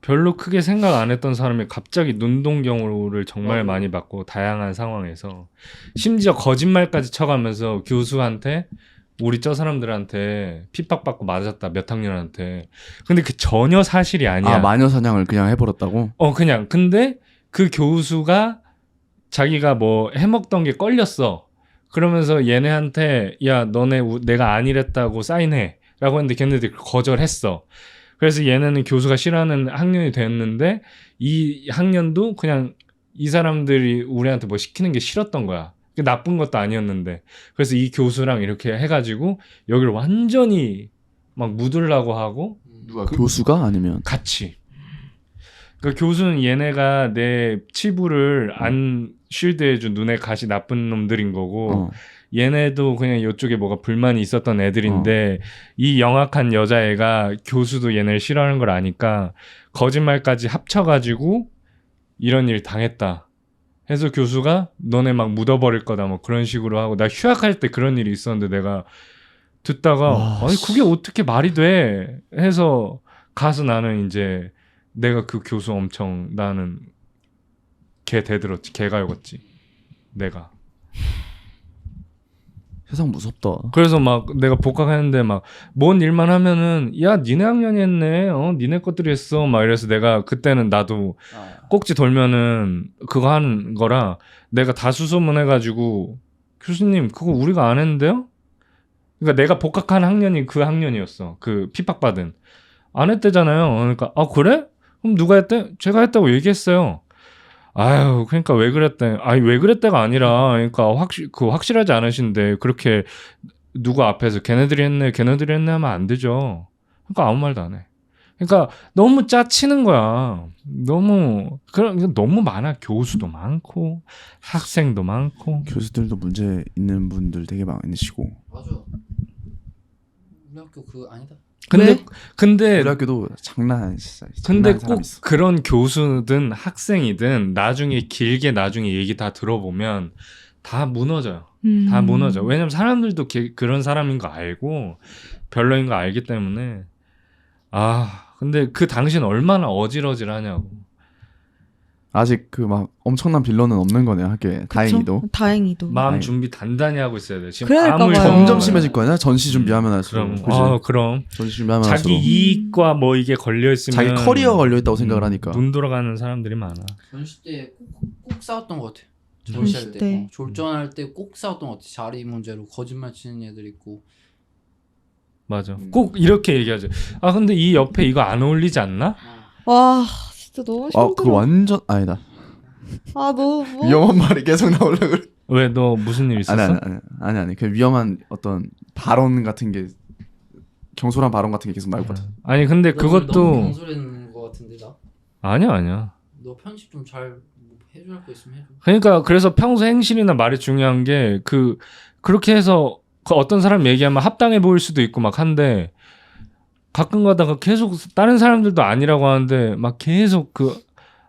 별로 크게 생각 안 했던 사람이 갑자기 눈동경우를 정말 많이 받고 다양한 상황에서 심지어 거짓말까지 쳐가면서 교수한테 우리 저 사람들한테 핍박받고 맞았다 몇 학년한테. 근데 그 전혀 사실이 아니야. 아 마녀 사냥을 그냥 해버렸다고? 그냥 근데 그 교수가 자기가 뭐 해먹던 게 걸렸어. 그러면서 얘네한테 야 너네 내가 아니랬다고 사인해 라고 했는데 걔네들이 거절했어. 그래서 얘네는 교수가 싫어하는 학년이 됐는데 이 학년도 그냥 이 사람들이 우리한테 뭐 시키는 게 싫었던 거야. 나쁜 것도 아니었는데. 그래서 이 교수랑 이렇게 해가지고 여기를 완전히 막 묻으려고 하고 누가 교수가 아니면 같이. 그러니까 교수는 얘네가 내 치부를 안 쉴드해준 눈에 가시 나쁜 놈들인 거고 어. 얘네도 그냥 이쪽에 뭐가 불만이 있었던 애들인데 이 영악한 여자애가 교수도 얘네를 싫어하는 걸 아니까 거짓말까지 합쳐가지고 이런 일 당했다 해서 교수가 너네 막 묻어버릴 거다 뭐 그런 식으로 하고 나 휴학할 때 그런 일이 있었는데 내가 듣다가 와, 아니 그게 어떻게 말이 돼 해서 가서 나는 이제 내가 그 교수 엄청 나는 개 대들었지 개가였지 내가 세상 무섭다. 그래서 막 내가 복학했는데 막 뭔 일만 하면은 야 니네 학년이 했네 니네 것들이 했어 막 이래서 내가 그때는 나도 꼭지 돌면은 그거 하는 거라 내가 다 수소문해가지고 교수님 그거 우리가 안 했는데요? 그러니까 내가 복학한 학년이 그 학년이었어 그 핍박받은 안 했대잖아요. 그러니까 아 그래? 그럼 누가 했대? 제가 했다고 얘기했어요. 아유, 그러니까 왜 그랬대? 아니 왜 그랬대가 아니라, 그러니까 확실하지 않으신데 그렇게 누구 앞에서 걔네들이 했네 하면 안 되죠. 그러니까 아무 말도 안 해. 그러니까 너무 짜치는 거야. 너무 많아. 교수도 많고 학생도 많고. 교수들도 문제 있는 분들 되게 많으시고. 맞아. 우리 학교 그 아니다. 근데 우리 학교도 장난 아니었어. 근데 꼭 그런 교수든 학생이든 나중에 얘기 다 들어보면 다 무너져요. 다 무너져. 왜냐면 사람들도 그런 사람인 거 알고 별로인 거 알기 때문에 근데 그 당시는 얼마나 어질어질하냐고. 아직 그 막 엄청난 빌런은 없는 거네요 학교에. 다행히도. 마음 다행히. 준비 단단히 하고 있어야 돼. 지금 그래야 아무리 될까 봐요. 점점 심해질 거냐? 전시 준비하면 할수록. 그럼 전시 준비하면 자기 할수록. 이익과 뭐 이게 걸려 있으면 자기 커리어 걸려 있다고 생각을 하니까. 눈 돌아가는 사람들이 많아. 전시 때 꼭 싸웠던 것 같아. 전시 전시할 때. 때 졸전할 때 꼭 싸웠던 것 같아. 자리 문제로 거짓말 치는 애들 있고. 맞아. 꼭 이렇게 얘기하죠. 근데 이 옆에 이거 안 어울리지 않나? 와 진짜 너무 힘들어. 그거 완전 아니다. 너무 위험한 말이 계속 나오려고 그래. 왜 너 무슨 일 있었어? 아니. 그 위험한 어떤 발언 같은 게 경솔한 발언 같은 게 계속 나올 것 같아. 아니 근데 너무 그것도 경솔했는 것 같은데 나. 아니야. 너 편집 좀 잘 해줄 거 있으면 해줘. 그러니까 그래서 평소 행실이나 말이 중요한 게 그렇게 해서 그 어떤 사람 얘기하면 합당해 보일 수도 있고 막 한데 가끔 가다가 계속 다른 사람들도 아니라고 하는데 막 계속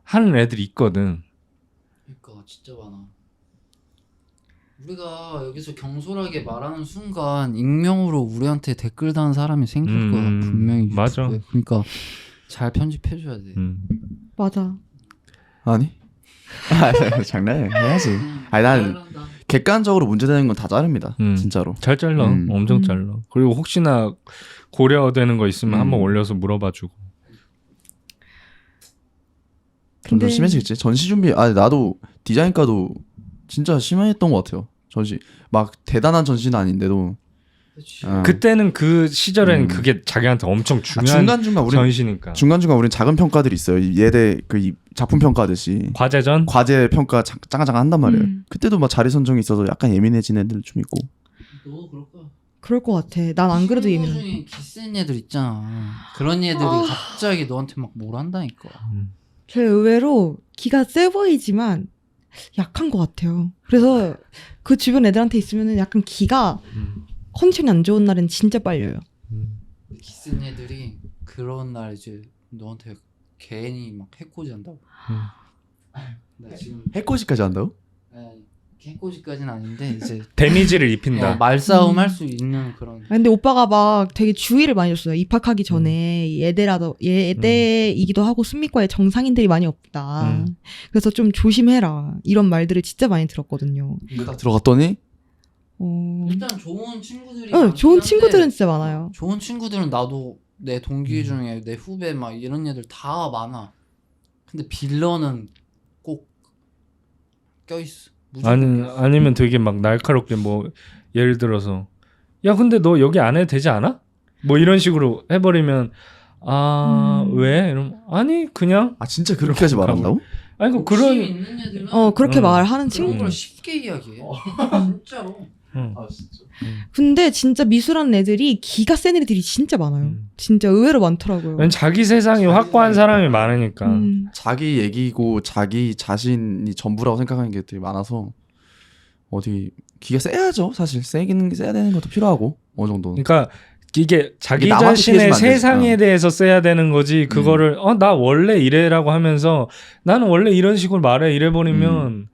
하는 애들이 있거든. 그러니까 진짜 많아. 우리가 여기서 경솔하게 말하는 순간 익명으로 우리한테 댓글 다는 사람이 생길 거야 분명히. 맞아. 유튜브에. 그러니까 잘 편집해줘야 돼. 맞아. 아니? 장난이야. 해야지. 아니 난 객관적으로 문제되는 건 다 자릅니다. 진짜로. 잘 잘라. 엄청 잘라. 그리고 혹시나 고려되는 거 있으면 한번 올려서 물어봐주고. 점점 심해지겠지. 전시 준비. 나도 디자인과도 진짜 심했던 것 같아요. 전시 막 대단한 전시는 아닌데도. 그때는 그 시절에는 그게 자기한테 엄청 중요한 중간중간 우리 전시니까. 중간중간 우린 작은 평가들이 있어요. 예대 이 작품 평가듯이 과제전? 과제 평가 짱짱 한단 말이에요. 그때도 막 자리 선정이 있어서 약간 예민해진 애들 좀 있고. 너 그럴 거야. 그럴 것 같아. 난 안 그래도 친구 예민해. 중에 기센 애들 있잖아. 그런 애들이 갑자기 너한테 막 뭘 한다니까. 제 의외로 기가 세 보이지만 약한 것 같아요. 그래서 그 주변 애들한테 있으면은 약간 기가 컨디션이 안 좋은 날엔 진짜 빨려요. 기센 애들이 그런 날 이제 너한테 괜히 막 해코지 한다고. 나 지금 해코지까지 한다고? 해코지까지는 아닌데 이제 데미지를 입힌다. 말싸움 할 수 있는 그런. 근데 오빠가 막 되게 주의를 많이 줬어요. 입학하기 전에 예대이기도 하고 순미과에 정상인들이 많이 없다. 그래서 좀 조심해라. 이런 말들을 진짜 많이 들었거든요. 딱 들어갔더니 일단 좋은 친구들이 좋은 많긴 친구들은 한데 진짜 많아요. 좋은 친구들은 나도 내 동기 중에 내 후배 막 이런 애들 다 많아. 근데 빌런은 꼭 껴있어. 아니면 되게 막 날카롭게 뭐 예를 들어서 야 근데 너 여기 안 해도 되지 않아? 뭐 이런 식으로 해버리면 왜? 이러면 아니 그냥 진짜 그렇게까지 말한다고? 아니 욕심 있는 애들은 그렇게 말하는 그런 친구. 걸 쉽게 이야기해. 진짜로. 아 진짜. 근데 진짜 미술하는 애들이 기가 센 애들이 진짜 많아요. 진짜 의외로 많더라고요. 왜냐면 자기 세상이 확고한 사람이 많으니까. 자기 얘기고 자기 자신이 전부라고 생각하는 게 되게 많아서 어디 기가 세야죠. 사실 세긴 세야 되는 것도 필요하고 어느 정도. 그러니까 이게 자기 이게 남한테 자신의 피해주면 안 되지. 세상에 대해서 써야 되는 거지. 그거를 나 원래 이래라고 하면서 나는 원래 이런 식으로 말해 이래버리면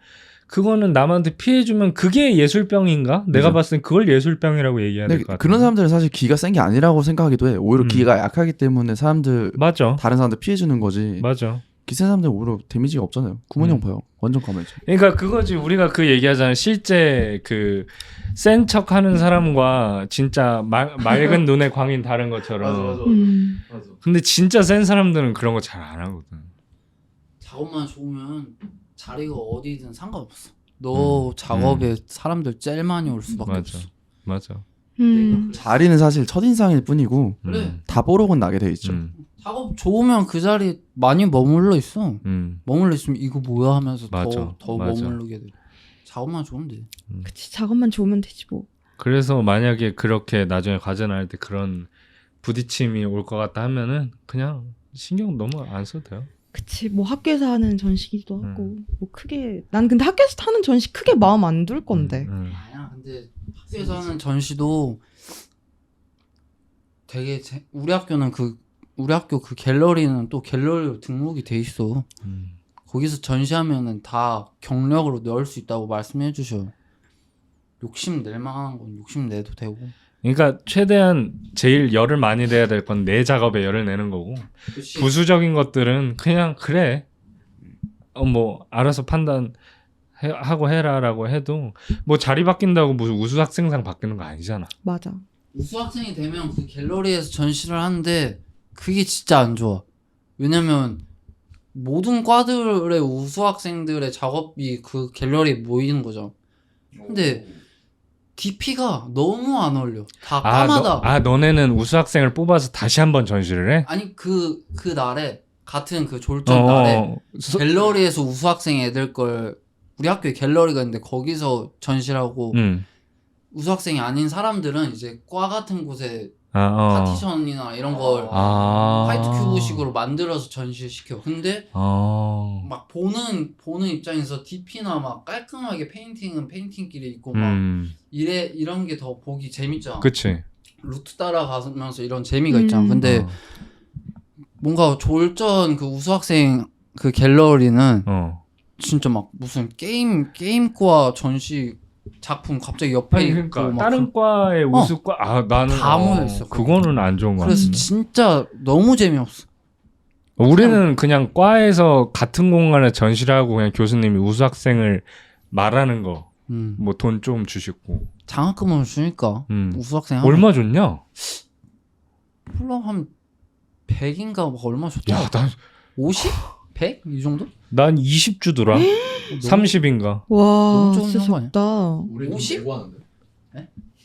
그거는 남한테 피해주면 그게 예술병인가? 내가 그죠. 봤을 땐 그걸 예술병이라고 얘기해야 될 것 같아. 그런 사람들은 사실 기가 센 게 아니라고 생각하기도 해. 오히려 기가 약하기 때문에 사람들 맞아. 다른 사람들 피해주는 거지. 맞아. 기센 사람들 오히려 데미지가 없잖아요. 구몬형 봐요. 완전 까매져. 그러니까 그거지. 우리가 그 얘기하잖아. 실제 그 센 척하는 사람과 진짜 맑은 눈의 광인 다른 것처럼. 맞아. 근데 진짜 센 사람들은 그런 거 잘 안 하거든. 작업만 좋으면 자리가 어디든 상관없어. 너 작업에 사람들 제일 많이 올 수밖에 맞아. 없어. 맞아. 자리는 사실 첫인상일 뿐이고 그래. 다 뽀록은 나게 돼 있죠. 작업 좋으면 그 자리에 많이 머물러 있어. 음. 머물러 있으면 이거 뭐야 하면서 맞아. 더 맞아. 머무르게 돼. 작업만 좋으면 돼. 그치, 작업만 좋으면 되지 뭐. 그래서 만약에 그렇게 나중에 과제 나올 때 그런 부딪힘이 올 것 같다 하면은 그냥 신경 너무 안 써도 돼요. 그치, 뭐 학교에서 하는 전시기도 하고 뭐 크게 난 근데 학교에서 하는 전시 크게 마음 안 둘 건데. 아니야. 근데 학교에서 하는 전시도 되게 우리 학교 그 갤러리는 또 갤러리로 등록이 돼 있어. 거기서 전시하면은 다 경력으로 넣을 수 있다고 말씀해 주셔. 욕심 낼 만한 건 욕심 내도 되고. 그러니까 최대한 제일 열을 많이 내야 될 건 내 작업에 열을 내는 거고 그치? 부수적인 것들은 그냥 그래 뭐 알아서 판단하고 해라라고 해도 뭐 자리 바뀐다고 무슨 우수 학생상 바뀌는 거 아니잖아. 맞아. 우수 학생이 되면 그 갤러리에서 전시를 하는데 그게 진짜 안 좋아. 왜냐면 모든 과들의 우수 학생들의 작업이 그 갤러리에 모이는 거죠. 근데 DP가 너무 안 어울려. 다 까마다. 너네는 우수 학생을 뽑아서 다시 한번 전시를 해? 아니 그 날에 같은 그 졸전 날에 갤러리에서 우수 학생 애들 걸 우리 학교에 갤러리가 있는데 거기서 전시를 하고 우수 학생이 아닌 사람들은 이제 과 같은 곳에 파티션이나 이런 걸 화이트 큐브식으로 만들어서 전시시켜. 근데 막 보는 입장에서 DP나 막 깔끔하게 페인팅은 페인팅끼리 있고 막 이런 게 더 보기 재밌잖아. 그치. 루트 따라가면서 이런 재미가 있잖아. 근데 뭔가 졸전 그 우수 학생 그 갤러리는 진짜 막 무슨 게임과 전시 작품 갑자기 옆에 아니, 있고 그러니까 막 다른 과의 우수과 나는 다 모여있어. 그거는 안 좋은 거 같아. 그래서 진짜 너무 재미없어. 우리는 그냥 과에서 같은 공간에 전시를 하고 그냥 교수님이 우수 학생을 말하는 거 뭐 돈 좀 주시고 장학금을 주니까 우수 학생 얼마 줬냐? 몰라 한 100인가 뭐 얼마 줬다. 야, 50? 100? 이 정도? 난 20 주더라. 30인가. 와, 너무 적은 진짜 거 아니야? 적다. 우리 50? 뭐 하는데?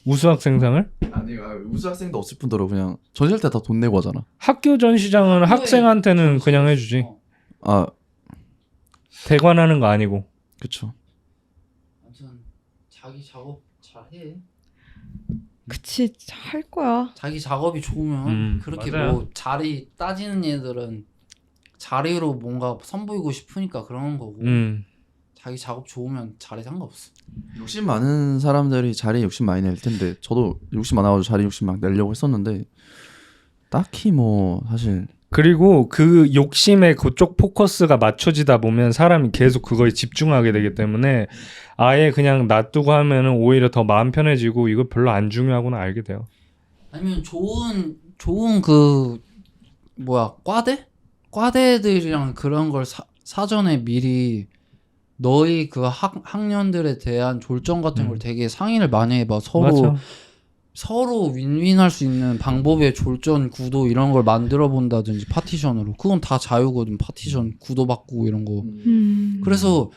우수 학생상을? 아니 우수 학생도 없을 뿐더러 그냥 전시할 때 다 돈 내고 하잖아. 학교 전시장은 학생한테는 그냥 해주지. 아 대관하는 거 아니고. 그쵸. 아무튼 자기 작업 잘해. 그치, 할 거야. 자기 작업이 좋으면 그렇게 맞아요. 뭐 자리 따지는 애들은 자리로 뭔가 선보이고 싶으니까 그러는 거고 자기 작업 좋으면 자리 상관없어. 욕심 많은 사람들이 자리에 욕심 많이 낼 텐데 저도 욕심 많아가지고 자리 욕심 막 내려고 했었는데 딱히 뭐 사실 그리고 그 욕심에 그쪽 포커스가 맞춰지다 보면 사람이 계속 그거에 집중하게 되기 때문에 아예 그냥 놔두고 하면은 오히려 더 마음 편해지고 이거 별로 안 중요하구나 알게 돼요. 아니면 좋은 그 뭐야 과대들이랑 그런 걸 사전에 미리 너희 그 학년들에 대한 졸전 같은 걸 되게 상의를 많이 해봐. 서로 윈윈할 수 있는 방법의 졸전 구도 이런 걸 만들어 본다든지 파티션으로. 그건 다 자유거든. 파티션 구도 바꾸고 이런 거. 그래서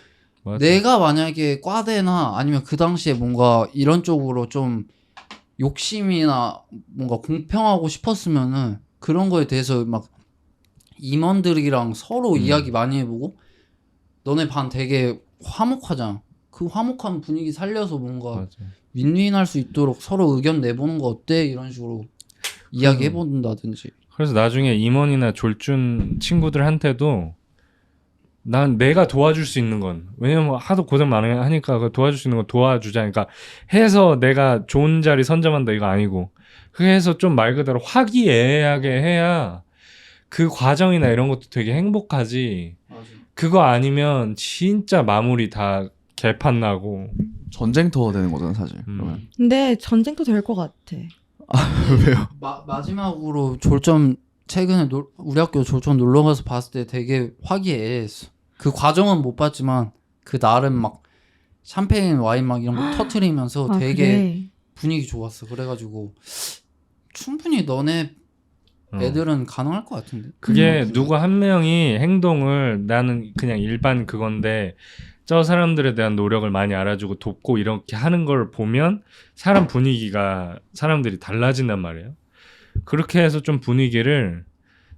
맞아. 내가 만약에 과대나 아니면 그 당시에 뭔가 이런 쪽으로 좀 욕심이나 뭔가 공평하고 싶었으면은 그런 거에 대해서 막 임원들이랑 서로 이야기 많이 해보고 너네 반 되게 화목하잖아. 그 화목한 분위기 살려서 뭔가 맞아. 윈윈할 수 있도록 서로 의견 내보는 거 어때? 이런 식으로 이야기해본다든지. 그래서 나중에 임원이나 졸준 친구들한테도 난 내가 도와줄 수 있는 건 왜냐면 하도 고생 많이 하니까 그 도와줄 수 있는 건 도와주자. 그러니까 해서 내가 좋은 자리 선점한다 이거 아니고 그 해서 좀 말 그대로 화기애애하게 해야 그 과정이나 이런 것도 되게 행복하지. 맞아. 그거 아니면 진짜 마무리 다 개판 나고. 전쟁터 되는 거잖아 사실. 그러면. 근데 전쟁도 될 것 같아. 왜요? 마지막으로 졸전 최근에 우리 학교 졸전 놀러 가서 봤을 때 되게 화기애애했어. 그 과정은 못 봤지만 그 날은 막 샴페인 와인 막 이런 거 터트리면서 아, 되게 그래. 분위기 좋았어. 그래가지고 충분히 너네 애들은 가능할 것 같은데. 그게 누구 한 명이 행동을 나는 그냥 일반 그건데 저 사람들에 대한 노력을 많이 알아주고 돕고 이렇게 하는 걸 보면 사람 분위기가 사람들이 달라진단 말이에요. 그렇게 해서 좀 분위기를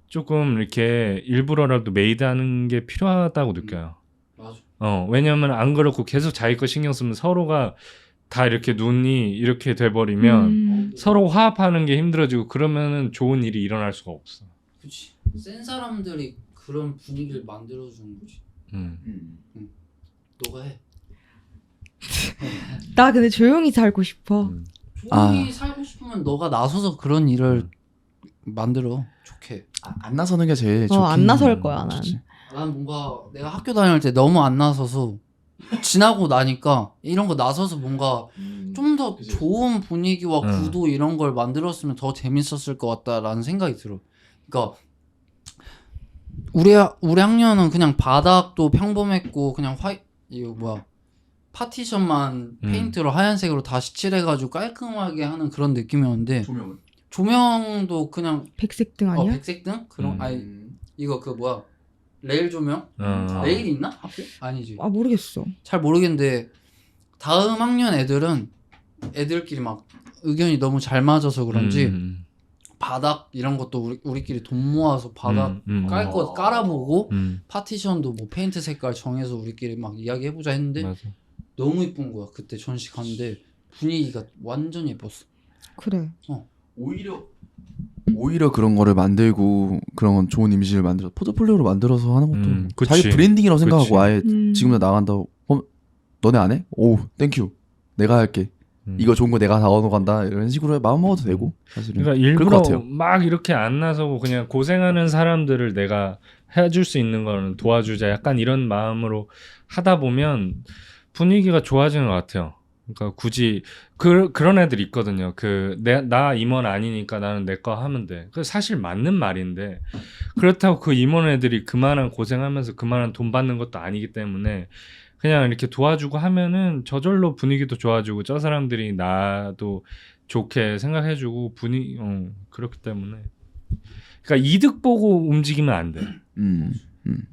조금 이렇게 일부러라도 메이드하는 게 필요하다고 느껴요. 맞아. 왜냐면 안 그렇고 계속 자기 거 신경 쓰면 서로가 다 이렇게 눈이 이렇게 돼버리면 서로 화합하는 게 힘들어지고 그러면은 좋은 일이 일어날 수가 없어. 그치. 센 사람들이 그런 분위기를 만들어주는 거지. 너가 해. 나 근데 조용히 살고 싶어. 조용히 살고 싶으면 너가 나서서 그런 일을 만들어. 좋게. 안 나서는 게 제일 좋긴. 안 나설 거야, 난. 좋지. 난 뭔가 내가 학교 다닐 때 너무 안 나서서 지나고 나니까 이런 거 나서서 뭔가 좀 더 좋은 분위기와 구도 이런 걸 만들었으면 더 재밌었을 것 같다라는 생각이 들어. 그러니까 우리 학년은 그냥 바닥도 평범했고 그냥 이거 뭐야 파티션만 페인트로 하얀색으로 다시 칠해가지고 깔끔하게 하는 그런 느낌이었는데 조명도 그냥 백색 등 아니야? 백색 등? 그런 아니 이거 그 뭐야 레일 조명? 레일 있나? 학교? 아니지. 아 모르겠어. 잘 모르겠는데 다음 학년 애들끼리 막 의견이 너무 잘 맞아서 그런지 바닥 이런 것도 우리끼리 돈 모아서 바닥 깔 거 깔아보고 파티션도 뭐 페인트 색깔 정해서 우리끼리 막 이야기해보자 했는데 맞아. 너무 이쁜 거야. 그때 전시 갔는데 분위기가 완전 예뻤어. 그래. 오히려 그런 거를 만들고 그런 건 좋은 이미지를 만들어 포트폴리오로 만들어서 하는 것도 그치. 자기 브랜딩이라고 생각하고 그치. 아예 지금도 나간다고 너네 안 해? 오 땡큐 내가 할게 이거 좋은 거 내가 다 얻어간다 이런 식으로 마음 먹어도 되고 사실은 그러니까 그럴 것 일부러 같아요. 막 이렇게 안 나서고 그냥 고생하는 사람들을 내가 해줄 수 있는 거는 도와주자 약간 이런 마음으로 하다 보면 분위기가 좋아지는 것 같아요. 그러니까 굳이 그런 애들 있거든요. 나 임원 아니니까 나는 내 거 하면 돼. 그 사실 맞는 말인데 그렇다고 그 임원 애들이 그만한 고생하면서 그만한 돈 받는 것도 아니기 때문에 그냥 이렇게 도와주고 하면은 저절로 분위기도 좋아지고 저 사람들이 나도 좋게 생각해주고 그렇기 때문에 그러니까 이득 보고 움직이면 안 돼.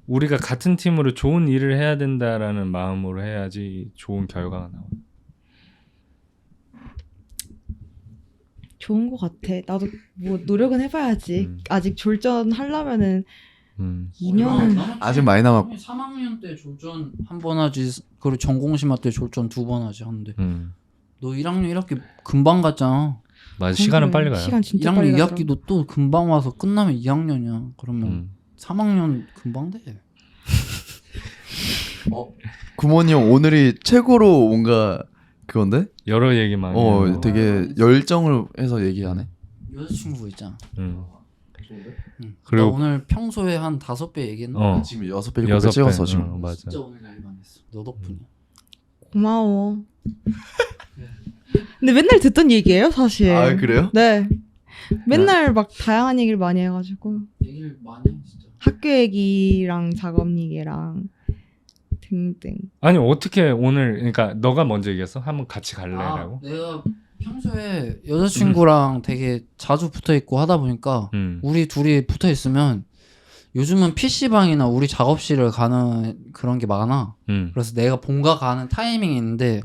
우리가 같은 팀으로 좋은 일을 해야 된다라는 마음으로 해야지 좋은 결과가 나와요. 좋은 것 같아. 나도 뭐 노력은 해봐야지. 아직 졸전 하려면은 2년은 아직 많이 남았고 3학년 때 졸전 한 번 하지 그리고 전공심화 때 졸전 2번 하지 하는데 너 1학년 1학기 금방 갔잖아. 맞아. 시간은 빨리 가요. 시간 진짜 1학년 빨리 가더라. 2학기도 또 금방 와서 끝나면 2학년이야. 그러면 3학년 금방 돼. 구몬이 형 오늘이 최고로 뭔가 그건데? 여러 얘기 많이 해요. 되게 열정을 해서 얘기하네. 여자친구 있잖아. 그리고 나 오늘 평소에 한 5배 얘기했나? 지금 6배 7배 찍었어 지금. 맞아. 진짜 오늘 얘기 안 했어. 너 덕분이야. 고마워. 근데 맨날 듣던 얘기예요, 사실. 아 그래요? 네. 맨날 막 다양한 얘기를 많이 해가지고 얘기를 많이 해 진짜. 학교 얘기랑 작업 얘기랑 등등. 아니 어떻게 오늘 그러니까 너가 먼저 얘기했어? 한번 같이 갈래라고? 내가 평소에 여자친구랑 되게 자주 붙어있고 하다 보니까 우리 둘이 붙어있으면 요즘은 PC방이나 우리 작업실을 가는 그런 게 많아. 그래서 내가 본가 가는 타이밍이 있는데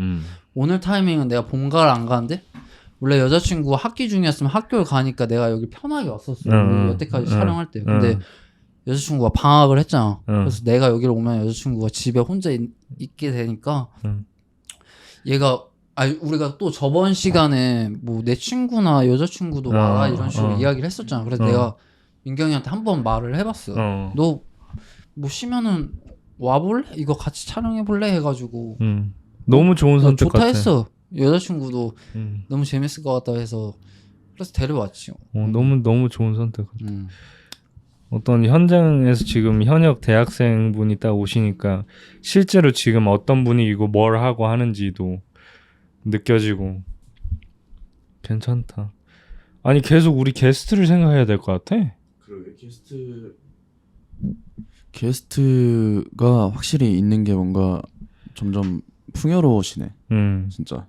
오늘 타이밍은 내가 본가를 안 가는데 원래 여자친구가 학기 중이었으면 학교를 가니까 내가 여기 편하게 왔었어. 우리 여태까지 촬영할 때. 근데 여자친구가 방학을 했잖아. 그래서 내가 여기를 오면 여자친구가 집에 혼자 있게 되니까 얘가 아니 우리가 또 저번 시간에 뭐 내 친구나 여자친구도 와라 이런 식으로 이야기를 했었잖아. 그래서 내가 민경이한테 한번 말을 해봤어. 너 뭐 쉬면은 와볼래? 이거 같이 촬영해볼래? 해가지고 너무 좋은 선택 좋다 같아. 했어. 여자친구도 너무 재밌을 것 같다 해서 그래서 데려왔지. 너무 좋은 선택 같아. 어떤 현장에서 지금 현역 대학생분이 딱 오시니까 실제로 지금 어떤 분위기고 뭘 하고 하는지도 느껴지고 괜찮다. 아니 계속 우리 게스트를 생각해야 될 것 같아. 그러게 게스트가 확실히 있는 게 뭔가 점점 풍요로워지네. 진짜.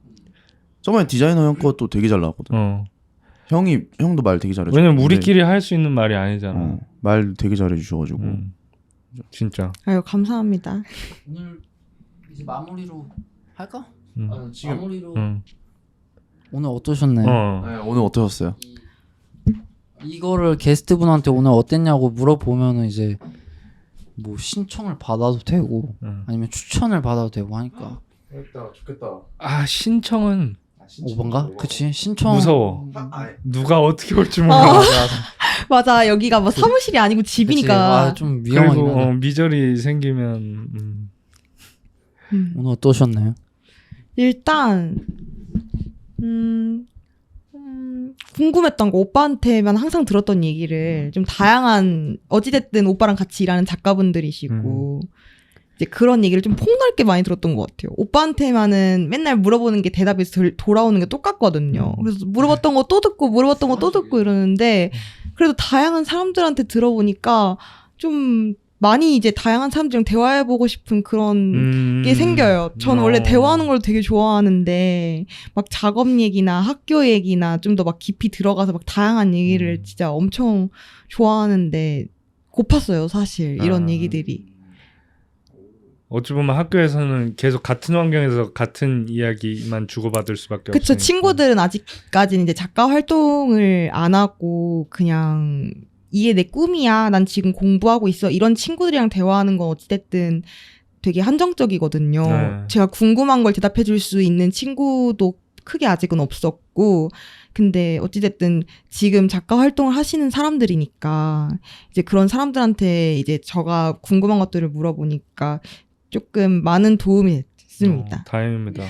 저번에 디자이너 형 것도 되게 잘 나왔거든. 형도 말 되게 잘해줘. 왜냐면 우리끼리 할 수 있는 말이 아니잖아. 말 되게 잘해주셔가지고. 진짜. 아유 감사합니다. 오늘 이제 마무리로 할까? 지금 마무리로 오늘 어떠셨나요? 네, 오늘 어떠셨어요? 이거를 게스트분한테 오늘 어땠냐고 물어보면은 이제 뭐 신청을 받아도 되고 아니면 추천을 받아도 되고 하니까 좋겠다. 아 신청은 오반가? 그치 신청 무서워. 누가 어떻게 올지 몰라. 맞아 여기가 뭐 사무실이 아니고 그치? 집이니까. 아, 좀 위험하긴 그리고 하다. 미절이 생기면 오늘 어떠셨나요? 일단 궁금했던 거 오빠한테만 항상 들었던 얘기를 좀 다양한 어찌됐든 오빠랑 같이 일하는 작가분들이시고 이제 그런 얘기를 좀 폭넓게 많이 들었던 것 같아요. 오빠한테만은 맨날 물어보는 게 대답이 돌아오는 게 똑같거든요. 그래서 물어봤던 거 또 듣고 물어봤던 거 또 듣고 이러는데 그래도 다양한 사람들한테 들어보니까 좀 많이 이제 다양한 사람들이랑 대화해보고 싶은 그런 게 생겨요. 저는 원래 대화하는 걸 되게 좋아하는데 막 작업 얘기나 학교 얘기나 좀 더 막 깊이 들어가서 막 다양한 얘기를 진짜 엄청 좋아하는데 고팠어요 사실 이런 얘기들이. 어찌 보면 학교에서는 계속 같은 환경에서 같은 이야기만 주고받을 수밖에 그쵸. 없으니까. 친구들은 아직까지는 이제 작가 활동을 안 하고 그냥 이게 내 꿈이야. 난 지금 공부하고 있어. 이런 친구들이랑 대화하는 건 어찌됐든 되게 한정적이거든요. 네. 제가 궁금한 걸 대답해 줄 수 있는 친구도 크게 아직은 없었고 근데 어찌됐든 지금 작가 활동을 하시는 사람들이니까 이제 그런 사람들한테 이제 제가 궁금한 것들을 물어보니까 조금 많은 도움이 됐습니다. 다행입니다.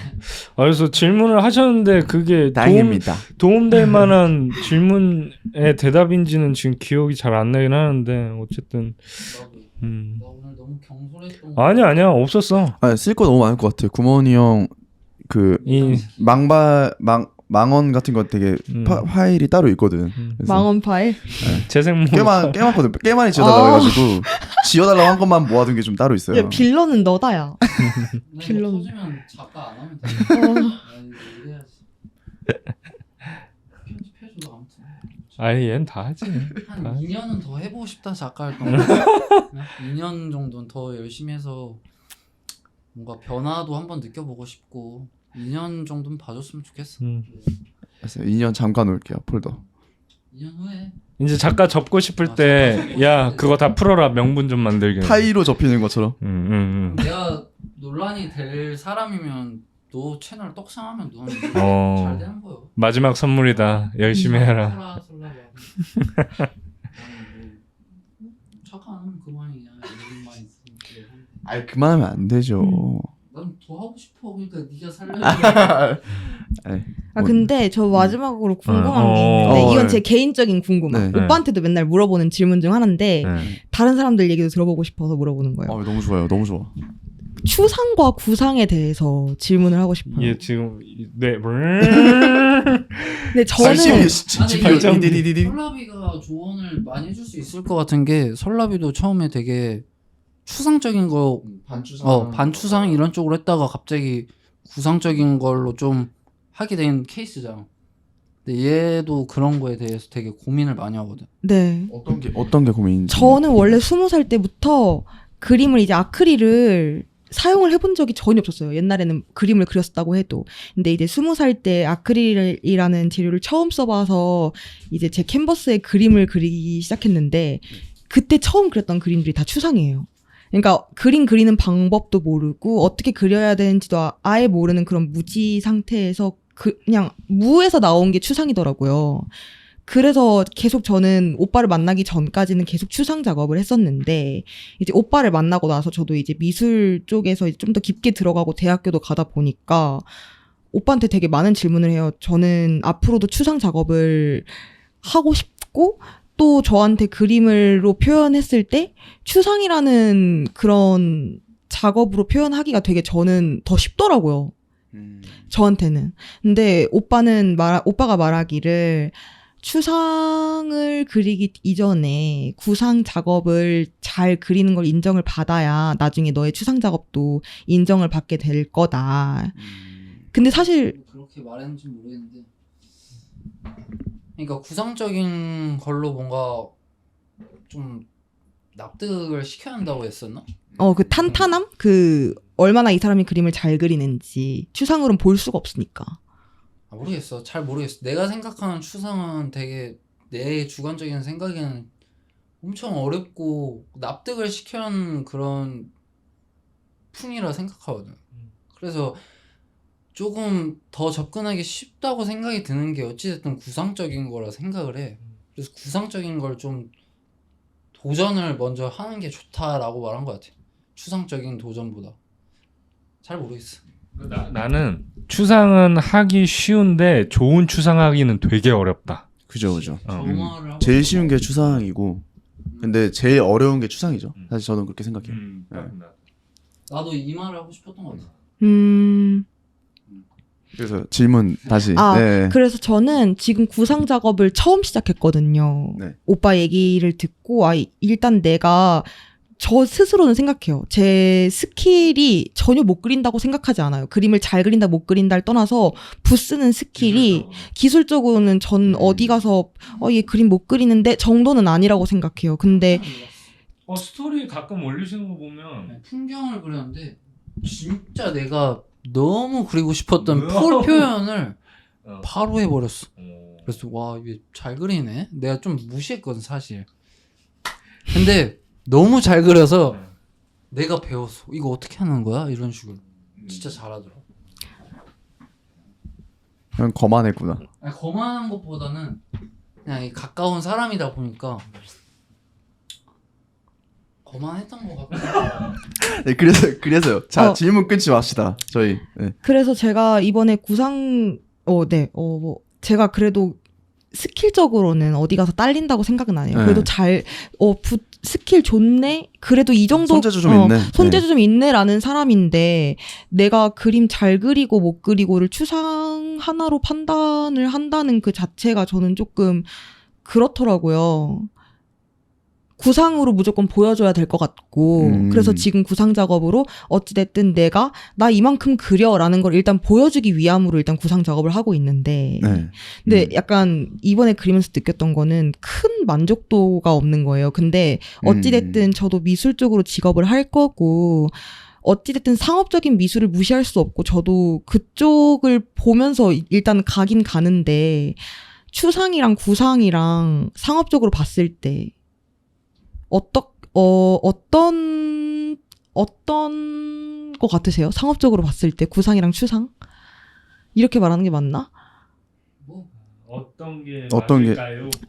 그래서 질문을 하셨는데 그게 다행입니다. 도움될 만한 질문의 대답인지는 지금 기억이 잘 안 나긴 하는데 어쨌든 나 오늘 너무 경솔했던 아니야 없었어. 쓸 거 너무 많을 것 같아요. 구먼이 형 그 이 망원 같은 거 되게 파일이 따로 있거든. 그래서 망원 파일? 재생 꽤 많거든. 꽤 많이 지어달라고 해가지고 지어달라고 한 것만 모아둔 게 좀 따로 있어요. 야, 빌런은 너다야. 빌런 터지면 작가 안 하면 돼. 이래야지. 편집해줘 아무튼. 아니 얘는 다 하지. 한 다 2년은 더 해보고 싶다 작가 활동. 2년 정도는 더 열심히 해서 뭔가 변화도 한번 느껴보고 싶고 2년 정도는 봐줬으면 좋겠어. 그래서 2년 잠깐 올게요 폴더. 2년 후에 이제 작가 접고 싶을 때 야 그거 다 풀어라 명분 좀 만들게. 타이로 접히는 것처럼. 내가 논란이 될 사람이면 너 채널 떡상하면 너는 잘 되는 거요. 마지막 선물이다. 열심히 해라. 착한 그만이야. 이름만 있으니까. 아이 그만하면 안 되죠. 난 더 하고 싶어. 그러니까 네가 살려야 근데 저 마지막으로 궁금한 게 있는데 이건 제 개인적인 궁금함. 네. 오빠한테도 맨날 물어보는 질문 중 하나인데 다른 사람들 얘기도 들어보고 싶어서 물어보는 거예요. 너무 좋아요. 너무 좋아. 추상과 구상에 대해서 질문을 하고 싶어요. 얘 지금 네. 근데 저는 설라비가 조언을 많이 해줄 수 있을 것 같은 게 설라비도 처음에 되게 추상적인 거 반추상 이런 쪽으로 했다가 갑자기 구상적인 걸로 좀 하게 된 케이스잖아. 근데 얘도 그런 거에 대해서 되게 고민을 많이 하거든. 네. 어떤 게 고민인지. 저는 원래 20살 때부터 그림을 이제 아크릴을 사용을 해본 적이 전혀 없었어요. 옛날에는 그림을 그렸었다고 해도. 근데 이제 20살 때 아크릴이라는 재료를 처음 써봐서 이제 제 캔버스에 그림을 그리기 시작했는데 그때 처음 그렸던 그림들이 다 추상이에요. 그러니까 그림 그리는 방법도 모르고 어떻게 그려야 되는지도 아예 모르는 그런 무지 상태에서 그냥 무에서 나온 게 추상이더라고요. 그래서 계속 저는 오빠를 만나기 전까지는 계속 추상 작업을 했었는데 이제 오빠를 만나고 나서 저도 이제 미술 쪽에서 좀 더 깊게 들어가고 대학교도 가다 보니까 오빠한테 되게 많은 질문을 해요. 저는 앞으로도 추상 작업을 하고 싶고 또 저한테 그림으로 표현했을 때 추상이라는 그런 작업으로 표현하기가 되게 저는 더 쉽더라고요. 저한테는. 근데 오빠가 말하기를 추상을 그리기 이전에 구상 작업을 잘 그리는 걸 인정을 받아야 나중에 너의 추상 작업도 인정을 받게 될 거다. 근데 사실 그렇게 말했는지 모르겠는데, 그러니까 구상적인 걸로 뭔가 좀 납득을 시켜야 한다고 했었나? 그 탄탄함? 얼마나 이 사람이 그림을 잘 그리는지 추상으로는 볼 수가 없으니까. 모르겠어. 잘 모르겠어. 내가 생각하는 추상은 되게 내 주관적인 생각에는 엄청 어렵고 납득을 시켜야 하는 그런 풍이라 생각하거든. 그래서 조금 더 접근하기 쉽다고 생각이 드는 게 어찌됐든 구상적인 거라 생각을 해. 그래서 구상적인 걸 좀 도전을 먼저 하는 게 좋다라고 말한 것 같아. 추상적인 도전보다. 잘 모르겠어. 나는 추상은 하기 쉬운데 좋은 추상하기는 되게 어렵다. 그죠. 정화를 하고 제일 쉬운 게 추상이고, 근데 제일 어려운 게 추상이죠. 사실 저는 그렇게 생각해요. 나도 이 말을 하고 싶었던 것 같아. 그래서 질문 다시. 네. 그래서 저는 지금 구상 작업을 처음 시작했거든요. 네. 오빠 얘기를 듣고, 일단 내가 저 스스로는 생각해요. 제 스킬이 전혀 못 그린다고 생각하지 않아요. 그림을 잘 그린다 못 그린다를 떠나서 붓쓰는 스킬이 기술적으로는 전 어디 가서 얘 그림 못 그리는데 정도는 아니라고 생각해요. 근데 스토리 가끔 올리시는 거 보면 풍경을 그렸는데 진짜 내가 너무 그리고 싶었던 풀 표현을 바로 해버렸어. 그래서 와, 이게 잘 그리네. 내가 좀 무시했거든 사실. 근데 너무 잘 그려서 내가 배웠어. 이거 어떻게 하는 거야? 이런 식으로. 진짜 잘하더라. 그냥 거만했구나. 아니, 거만한 것보다는 그냥 이 가까운 사람이다 보니까 거만했던 것 같아. 네, 그래서요. 자, 질문 끊지 맙시다. 저희. 네. 그래서 제가 이번에 제가 그래도 스킬적으로는 어디 가서 딸린다고 생각은 안 해요. 네. 그래도 스킬 좋네? 그래도 이 정도. 손재주 좀 있네. 손재주 좀 있네라는 사람인데, 내가 그림 잘 그리고 못 그리고를 추상 하나로 판단을 한다는 그 자체가 저는 조금 그렇더라고요. 구상으로 무조건 보여줘야 될 것 같고, 그래서 지금 구상 작업으로 어찌됐든 나 이만큼 그려라는 걸 일단 보여주기 위함으로 일단 구상 작업을 하고 있는데, 근데 약간 이번에 그리면서 느꼈던 거는 큰 만족도가 없는 거예요. 근데 어찌됐든 저도 미술 쪽으로 직업을 할 거고, 어찌됐든 상업적인 미술을 무시할 수 없고, 저도 그쪽을 보면서 일단 가긴 가는데, 추상이랑 구상이랑 상업적으로 봤을 때, 어떤 거 같으세요? 상업적으로 봤을 때 구상이랑 추상? 이렇게 말하는 게 맞나? 뭐 어떤 게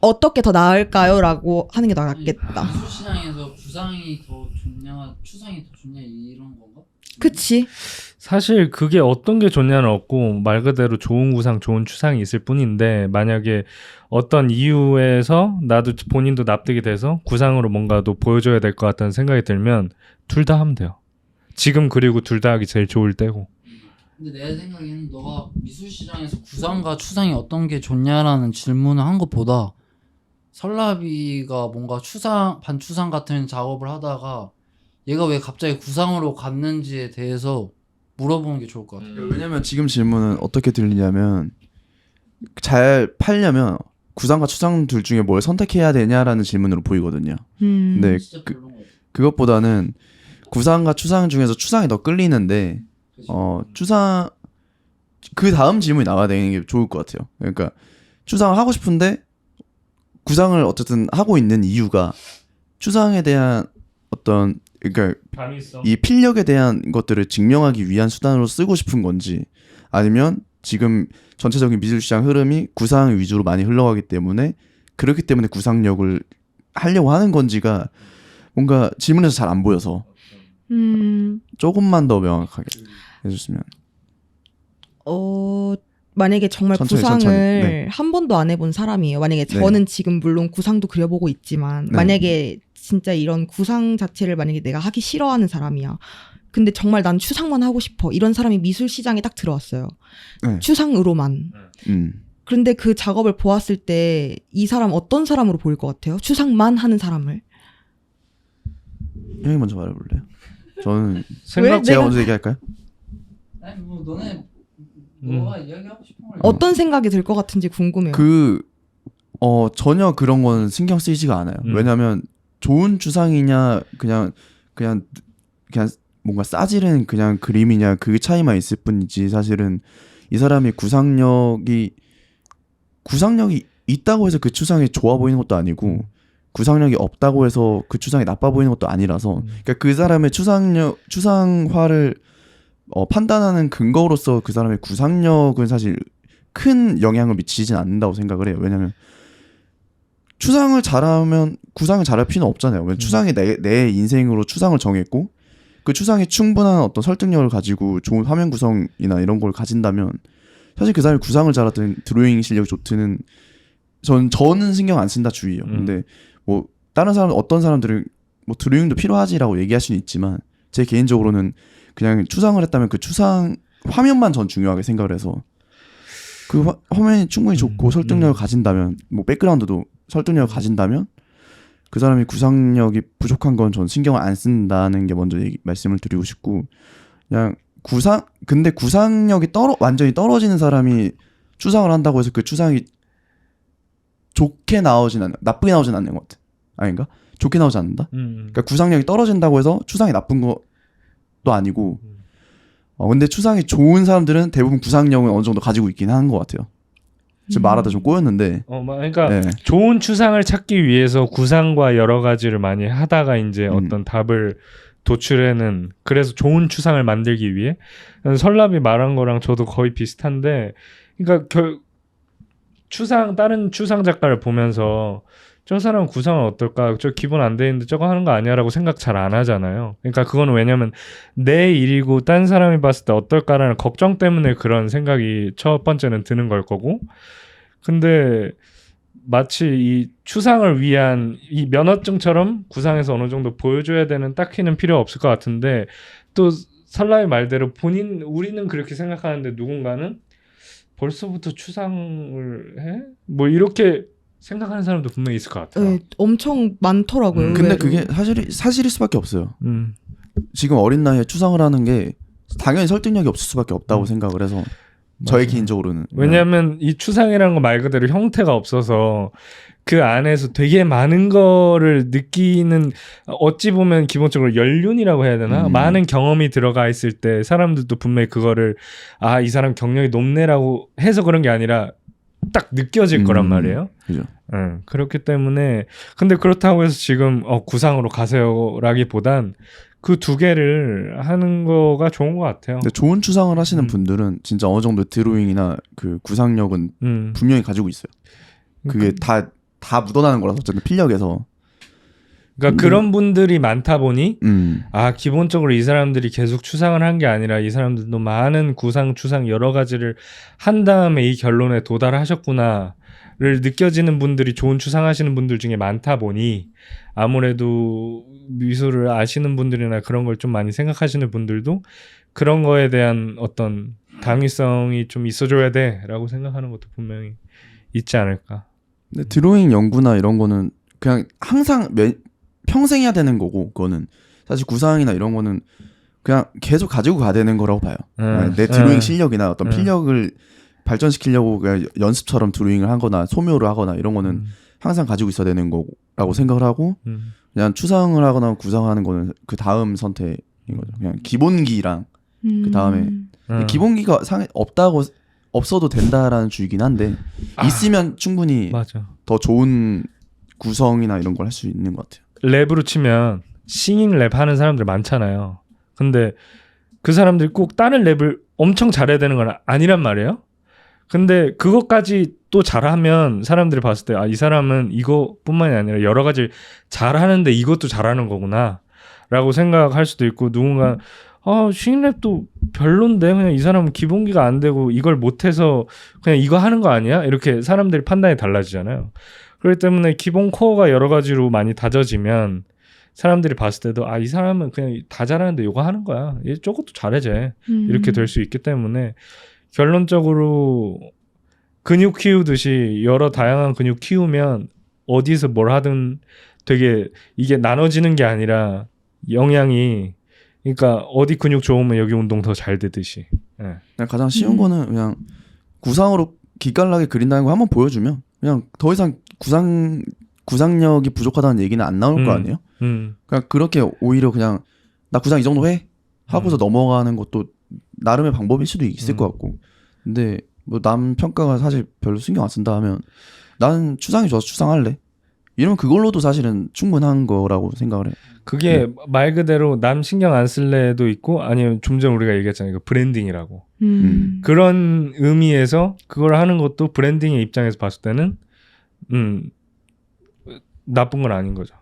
어떻게 더 나을까요? 라고 하는 게 낫겠다. 미술 시장에서 구상이 더 좋냐, 추상이 더 좋냐 이런 건가? 그치? 사실 그게 어떤 게 좋냐는 없고 말 그대로 좋은 구상, 좋은 추상이 있을 뿐인데 만약에 어떤 이유에서 나도 본인도 납득이 돼서 구상으로 뭔가도 보여줘야 될 것 같다는 생각이 들면 둘 다 하면 돼요. 지금 그리고 둘 다 하기 제일 좋을 때고. 근데 내 생각에는 너가 미술 시장에서 구상과 추상이 어떤 게 좋냐라는 질문을 한 것보다 설라비가 뭔가 반추상 같은 작업을 하다가 얘가 왜 갑자기 구상으로 갔는지에 대해서 물어보는 게 좋을 것 같아요. 왜냐면 지금 질문은 어떻게 들리냐면 잘 팔려면 구상과 추상 둘 중에 뭘 선택해야 되냐라는 질문으로 보이거든요. 근데 진짜 별론 것 같아. 그것보다는 구상과 추상 중에서 추상이 더 끌리는데 추상 그 다음 질문이 나와야 되는 게 좋을 것 같아요. 그러니까 추상을 하고 싶은데 구상을 어쨌든 하고 있는 이유가 추상에 대한 어떤 그러니까 감이 있어. 이 필력에 대한 것들을 증명하기 위한 수단으로 쓰고 싶은 건지 아니면 지금 전체적인 미술 시장 흐름이 구상 위주로 많이 흘러가기 때문에 그렇기 때문에 구상력을 하려고 하는 건지가 뭔가 질문에서 잘 안 보여서 조금만 더 명확하게 해줬으면. 만약에 정말 천천히, 구상을 천천히. 네. 한 번도 안 해본 사람이에요. 만약에 네. 저는 지금 물론 구상도 그려보고 있지만 네. 만약에 진짜 이런 구상 자체를 만약에 내가 하기 싫어하는 사람이야. 근데 정말 난 추상만 하고 싶어. 이런 사람이 미술 시장에 딱 들어왔어요. 네. 추상으로만. 그런데 그 작업을 보았을 때 이 사람 어떤 사람으로 보일 것 같아요? 추상만 하는 사람을. 형이 먼저 말해볼래요? 저는 생각 제가 내가- 먼저 얘기할까요? 아니 뭐 너가 이야기하고 싶은 걸 어떤 생각이 들 것 같은지 궁금해요. 전혀 그런 건 신경 쓰이지가 않아요. 왜냐면 좋은 추상이냐 그냥 뭔가 싸지른 그냥 그림이냐 그 차이만 있을 뿐이지 사실은 이 사람이 구상력이 있다고 해서 그 추상이 좋아 보이는 것도 아니고 구상력이 없다고 해서 그 추상이 나빠 보이는 것도 아니라서 그러니까 그 사람의 추상화를 판단하는 근거로서 그 사람의 구상력은 사실 큰 영향을 미치진 않는다고 생각을 해요. 왜냐면 추상을 잘하면 구상을 잘할 필요는 없잖아요. 왜냐면 추상이 내 인생으로 추상을 정했고 그 추상이 충분한 어떤 설득력을 가지고 좋은 화면 구성이나 이런 걸 가진다면 사실 그 사람이 구상을 잘하든 드로잉 실력이 좋든 저는 신경 안 쓴다 주의예요. 근데 뭐 다른 사람 어떤 사람들은 뭐 드로잉도 필요하지라고 얘기할 수는 있지만 제 개인적으로는 그냥 추상을 했다면 그 추상 화면만 전 중요하게 생각을 해서 그 화면이 충분히 좋고 설득력을 가진다면 뭐 백그라운드도 설득력을 가진다면 그 사람이 구상력이 부족한 건 전 신경을 안 쓴다는 게 먼저 말씀을 드리고 싶고 그냥 근데 구상력이 완전히 떨어지는 사람이 추상을 한다고 해서 그 추상이 나쁘게 나오진 않는 것 같아. 아닌가? 좋게 나오지 않는다? 그러니까 구상력이 떨어진다고 해서 추상이 나쁜 것도 아니고 근데 추상이 좋은 사람들은 대부분 구상력은 어느 정도 가지고 있긴 하는 것 같아요. 지금 말하다 좀 꼬였는데 그러니까 네. 좋은 추상을 찾기 위해서 구상과 여러 가지를 많이 하다가 이제 어떤 답을 도출해는 그래서 좋은 추상을 만들기 위해 설랍이 말한 거랑 저도 거의 비슷한데 그러니까 다른 추상 작가를 보면서 저 사람 구상은 어떨까? 저 기본 안 돼 있는데 저거 하는 거 아니야라고 생각 잘 안 하잖아요. 그러니까 그거는 왜냐면 내 일이고 딴 사람이 봤을 때 어떨까라는 걱정 때문에 그런 생각이 첫 번째는 드는 걸 거고 근데 마치 이 추상을 위한 이 면허증처럼 구상에서 어느 정도 보여줘야 되는 딱히는 필요 없을 것 같은데 또 설라의 말대로 우리는 그렇게 생각하는데 누군가는 벌써부터 추상을 해? 뭐 이렇게 생각하는 사람도 분명히 있을 것 같아요. 네, 엄청 많더라고요. 근데 왜? 그게 사실일 수밖에 없어요. 지금 어린 나이에 추상을 하는 게 당연히 설득력이 없을 수밖에 없다고 생각을 해서 저의 개인적으로는 왜냐하면 이 추상이라는 거 말 그대로 형태가 없어서 그 안에서 되게 많은 거를 느끼는 어찌 보면 기본적으로 연륜이라고 해야 되나? 많은 경험이 들어가 있을 때 사람들도 분명히 그거를 이 사람 경력이 높네라고 해서 그런 게 아니라 딱 느껴질 거란 말이에요. 그죠. 그렇기 때문에 근데 그렇다고 해서 지금 구상으로 가세요라기보단 그 두 개를 하는 거가 좋은 것 같아요. 근데 좋은 추상을 하시는 분들은 진짜 어느 정도 드로잉이나 그 구상력은 분명히 가지고 있어요. 그게 다 묻어나는 거라서 어쨌든 필력에서. 그러니까 그런 분들이 많다 보니 기본적으로 이 사람들이 계속 추상을 한 게 아니라 이 사람들도 많은 구상, 추상 여러 가지를 한 다음에 이 결론에 도달하셨구나를 느껴지는 분들이 좋은 추상하시는 분들 중에 많다 보니 아무래도 미술을 아시는 분들이나 그런 걸 좀 많이 생각하시는 분들도 그런 거에 대한 어떤 당위성이 좀 있어줘야 돼라고 생각하는 것도 분명히 있지 않을까. 근데 드로잉 연구나 이런 거는 그냥 항상 평생 해야 되는 거고 그거는 사실 구상이나 이런 거는 그냥 계속 가지고 가야 되는 거라고 봐요. 내 드로잉 실력이나 어떤 필력을 발전시키려고 그냥 연습처럼 드로잉을 하거나 소묘를 하거나 이런 거는 항상 가지고 있어야 되는 거라고 생각을 하고 그냥 추상을 하거나 구상하는 거는 그 다음 선택인 거죠. 그냥 기본기랑 그 다음에 기본기가 없어도 된다라는 주의긴 한데 있으면 충분히 맞아. 더 좋은 구성이나 이런 걸 할 수 있는 것 같아요. 랩으로 치면 싱잉 랩 하는 사람들 많잖아요. 근데 그 사람들이 꼭 다른 랩을 엄청 잘해야 되는 건 아니란 말이에요. 근데 그것까지 또 잘하면 사람들이 봤을 때 아, 이 사람은 이거뿐만이 아니라 여러 가지 잘하는데 이것도 잘하는 거구나 라고 생각할 수도 있고, 누군가 싱랩도 별론데 그냥 이 사람은 기본기가 안 되고 이걸 못해서 그냥 이거 하는 거 아니야? 이렇게 사람들이 판단이 달라지잖아요. 그렇기 때문에 기본 코어가 여러 가지로 많이 다져지면 사람들이 봤을 때도 아, 이 사람은 그냥 다 잘하는데 이거 하는 거야. 얘 저것도 잘해 쟤. 이렇게 될 수 있기 때문에 결론적으로 근육 키우듯이 여러 다양한 근육 키우면 어디서 뭘 하든 되게 이게 나눠지는 게 아니라 영향이, 그러니까 어디 근육 좋으면 여기 운동 더 잘 되듯이. 네. 그냥 가장 쉬운 거는 그냥 구상으로 기깔나게 그린다는 거 한번 보여주면 그냥 더 이상 구상력이 부족하다는 얘기는 안 나올 거 아니에요? 그냥 그렇게 오히려 그냥 나 구상 이 정도 해 하고서 넘어가는 것도 나름의 방법일 수도 있을 것 같고. 근데 뭐 남 평가가 사실 별로 신경 안 쓴다 하면 나는 추상이 좋아서 추상할래 이러면 그걸로도 사실은 충분한 거라고 생각을 해. 그게 말 그대로 남 신경 안 쓸래도 있고, 아니면 좀 전 우리가 얘기했잖아요. 브랜딩이라고. 그런 의미에서 그걸 하는 것도 브랜딩의 입장에서 봤을 때는 나쁜 건 아닌 거죠.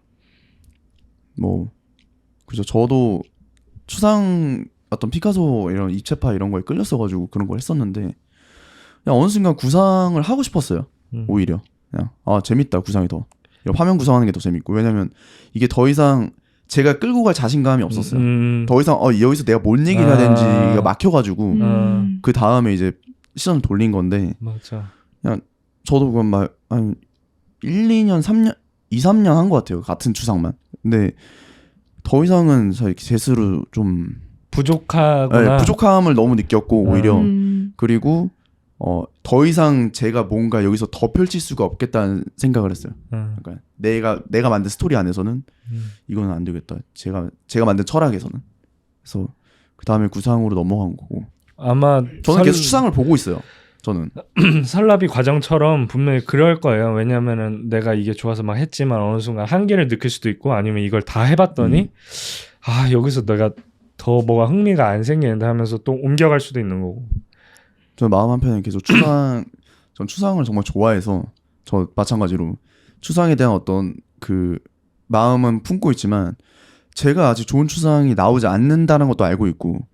뭐 그죠. 저도 추상 어떤 피카소 이런 입체파 이런 거에 끌렸어가지고 그런 걸 했었는데 그냥 어느 순간 구상을 하고 싶었어요. 오히려 그냥 재밌다 구상이 더. 이런 화면 구성하는 게 더 재밌고, 왜냐면 이게 더 이상 제가 끌고 갈 자신감이 없었어요. 더 이상 여기서 내가 뭔 얘기를 해야 되는지가 막혀가지고 그 다음에 이제 시선을 돌린 건데. 맞아. 그냥 저도 그건 막 한 1, 2년, 3년, 2, 3년 한 것 같아요. 같은 추상만. 근데 더 이상은 제 스스로 좀 부족하구나. 부족함을 너무 느꼈고 오히려 그리고 더 이상 제가 뭔가 여기서 더 펼칠 수가 없겠다는 생각을 했어요. 그러니까 내가 만든 스토리 안에서는 이거는 안 되겠다. 제가 만든 철학에서는. 그래서 그 다음에 구상으로 넘어간 거고. 아마 저는 계속 추상을 보고 있어요. 저는 설라비 과정처럼 분명히 그럴 거예요. 왜냐면은 내가 이게 좋아서 막 했지만 어느 순간 한계를 느낄 수도 있고, 아니면 이걸 다 해봤더니 아, 여기서 내가 더 뭐가 흥미가 안 생기는데 하면서 또 옮겨갈 수도 있는 거고. 저는 마음 한편에 계속 전 추상을 정말 좋아해서 저 마찬가지로 추상에 대한 어떤 그 마음은 품고 있지만 제가 아직 좋은 추상이 나오지 않는다는 것도 알고 있고,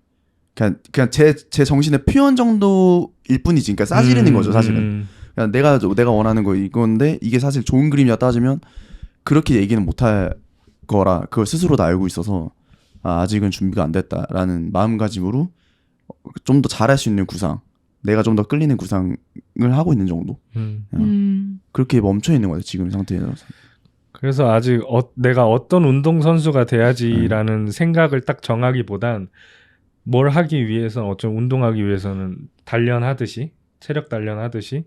그냥 제 정신의 표현 정도일 뿐이지. 그러니까 싸지르는 거죠 사실은. 그냥 내가 원하는 거 이건데 이게 사실 좋은 그림이라 따지면 그렇게 얘기는 못할 거라 그걸 스스로도 알고 있어서 아직은 준비가 안 됐다라는 마음가짐으로 좀 더 잘할 수 있는 구상, 내가 좀 더 끌리는 구상을 하고 있는 정도. 그렇게 멈춰 있는 거예요 지금 상태에서. 그래서 아직 내가 어떤 운동선수가 돼야지라는 생각을 딱 정하기보단 뭘 하기 위해서, 어쩜 운동하기 위해서는 단련하듯이, 체력 단련하듯이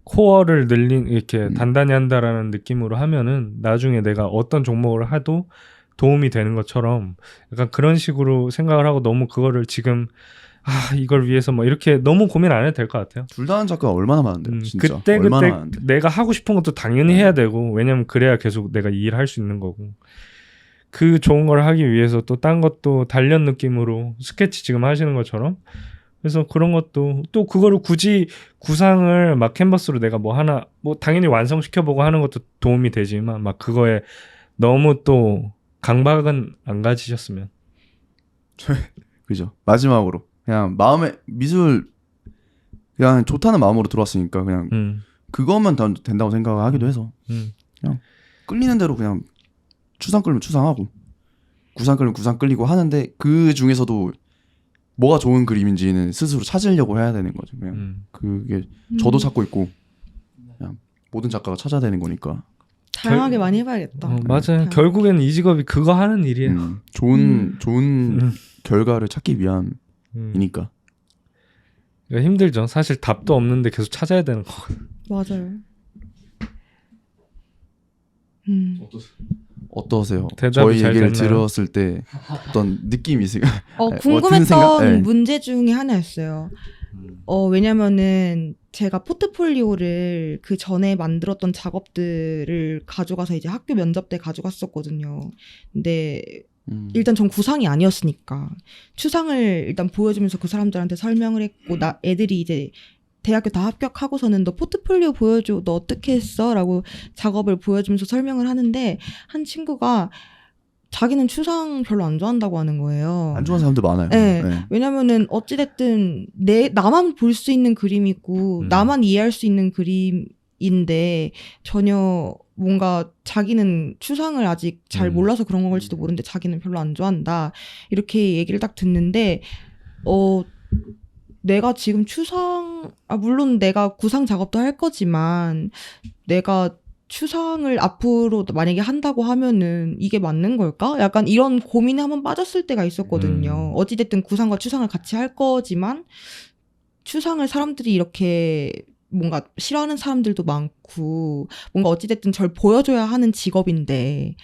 코어를 이렇게 단단히 한다라는 느낌으로 하면은 나중에 내가 어떤 종목을 해도 도움이 되는 것처럼 약간 그런 식으로 생각을 하고, 너무 그거를 지금 이걸 위해서 뭐 이렇게 너무 고민 안 해도 될 것 같아요. 둘 다 하는 작가가 얼마나 많은데요, 진짜. 그때 많은데. 내가 하고 싶은 것도 당연히 해야 되고, 왜냐면 그래야 계속 내가 이 일을 할 수 있는 거고, 그 좋은 걸 하기 위해서 또 딴 것도 단련 느낌으로 스케치 지금 하시는 것처럼, 그래서 그런 것도 또 그거를 굳이 구상을 막 캔버스로 내가 뭐 하나 뭐 당연히 완성시켜보고 하는 것도 도움이 되지만 막 그거에 너무 또 강박은 안 가지셨으면. 그죠. 마지막으로 그냥 마음에 미술 그냥 좋다는 마음으로 들어왔으니까 그냥 그것만 된다고 생각하기도 해서 그냥 끌리는 대로 그냥 추상 끌면 추상하고 구상 끌면 구상 끌리고 하는데, 그 중에서도 뭐가 좋은 그림인지는 스스로 찾으려고 해야 되는 거죠. 그냥 그게 저도 찾고 있고 그냥 모든 작가가 찾아야 되는 거니까. 다양하게 많이 해봐야겠다. 맞아요. 결국에는 이 직업이 그거 하는 일이에요. 좋은 결과를 찾기 위함이니까. 힘들죠. 사실 답도 없는데 계속 찾아야 되는 거. 맞아요. 어떠세요? 대답이 저희 잘 얘기를 됐나요? 들었을 때 어떤 느낌이 있어요? 궁금했던 어떤 생각? 네. 문제 중에 하나였어요. 왜냐면은 제가 포트폴리오를 그 전에 만들었던 작업들을 가져가서 이제 학교 면접 때 가져갔었거든요. 근데 일단 전 구상이 아니었으니까 추상을 일단 보여주면서 그 사람들한테 설명을 했고 애들이 이제 대학교 다 합격하고서는 너 포트폴리오 보여줘, 너 어떻게 했어? 라고 작업을 보여주면서 설명을 하는데 한 친구가 자기는 추상 별로 안 좋아한다고 하는 거예요. 안 좋아하는 사람들 많아요. 네. 네. 왜냐면은 어찌됐든 나만 볼 수 있는 그림이고 나만 이해할 수 있는 그림인데 전혀 뭔가 자기는 추상을 아직 잘 몰라서 그런 걸지도 모르는데 자기는 별로 안 좋아한다. 이렇게 얘기를 딱 듣는데 내가 지금 물론 내가 구상 작업도 할 거지만 내가 추상을 앞으로 만약에 한다고 하면은 이게 맞는 걸까? 약간 이런 고민에 한번 빠졌을 때가 있었거든요. 어찌됐든 구상과 추상을 같이 할 거지만 추상을 사람들이 이렇게 뭔가 싫어하는 사람들도 많고 뭔가 어찌됐든 절 보여줘야 하는 직업인데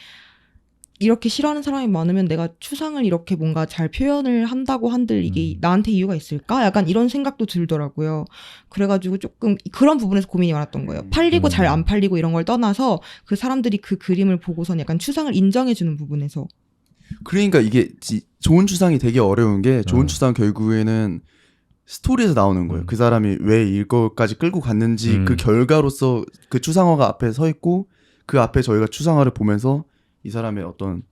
이렇게 싫어하는 사람이 많으면 내가 추상을 이렇게 뭔가 잘 표현을 한다고 한들 이게 나한테 이유가 있을까? 약간 이런 생각도 들더라고요. 그래가지고 조금 그런 부분에서 고민이 많았던 거예요. 팔리고 잘 안 팔리고 이런 걸 떠나서 그 사람들이 그 그림을 보고선 약간 추상을 인정해주는 부분에서. 그러니까 이게 좋은 추상이 되게 어려운 게 좋은 추상 결국에는 스토리에서 나오는 거예요. 그 사람이 왜 이거까지 끌고 갔는지 그 결과로서 그 추상화가 앞에 서 있고 그 앞에 저희가 추상화를 보면서 이 사람의 어떤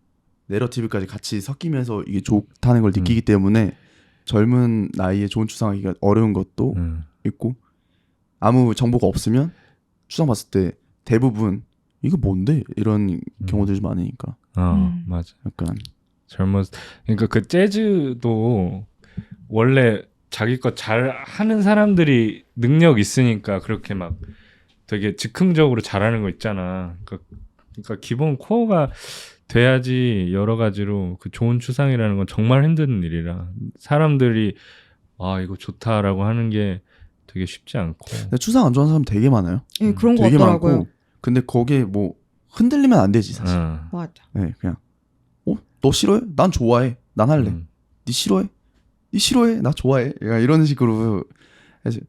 내러티브까지 같이 섞이면서 이게 좋다는 걸 느끼기 때문에 젊은 나이에 좋은 추상하기가 어려운 것도 있고 아무 정보가 없으면 추상 봤을 때 대부분 이거 뭔데? 이런 경우들이 많으니까. 맞아. 약간 그러니까 그 재즈도 원래 자기 거 잘 하는 사람들이 능력 있으니까 그렇게 막 되게 즉흥적으로 잘하는 거 있잖아. 그러니까 기본 코어가 돼야지 여러 가지로 그 좋은 추상이라는 건 정말 힘든 일이라 사람들이 이거 좋다라고 하는 게 되게 쉽지 않고. 근데 추상 안 좋아하는 사람 되게 많아요. 네, 그런 거 되게 같더라고요. 많고 근데 거기에 뭐 흔들리면 안 되지 사실. 맞아. 네, 그냥 너 싫어해? 난 좋아해. 난 할래. 니 싫어해? 니 싫어해? 나 좋아해. 약간 이런 식으로 해서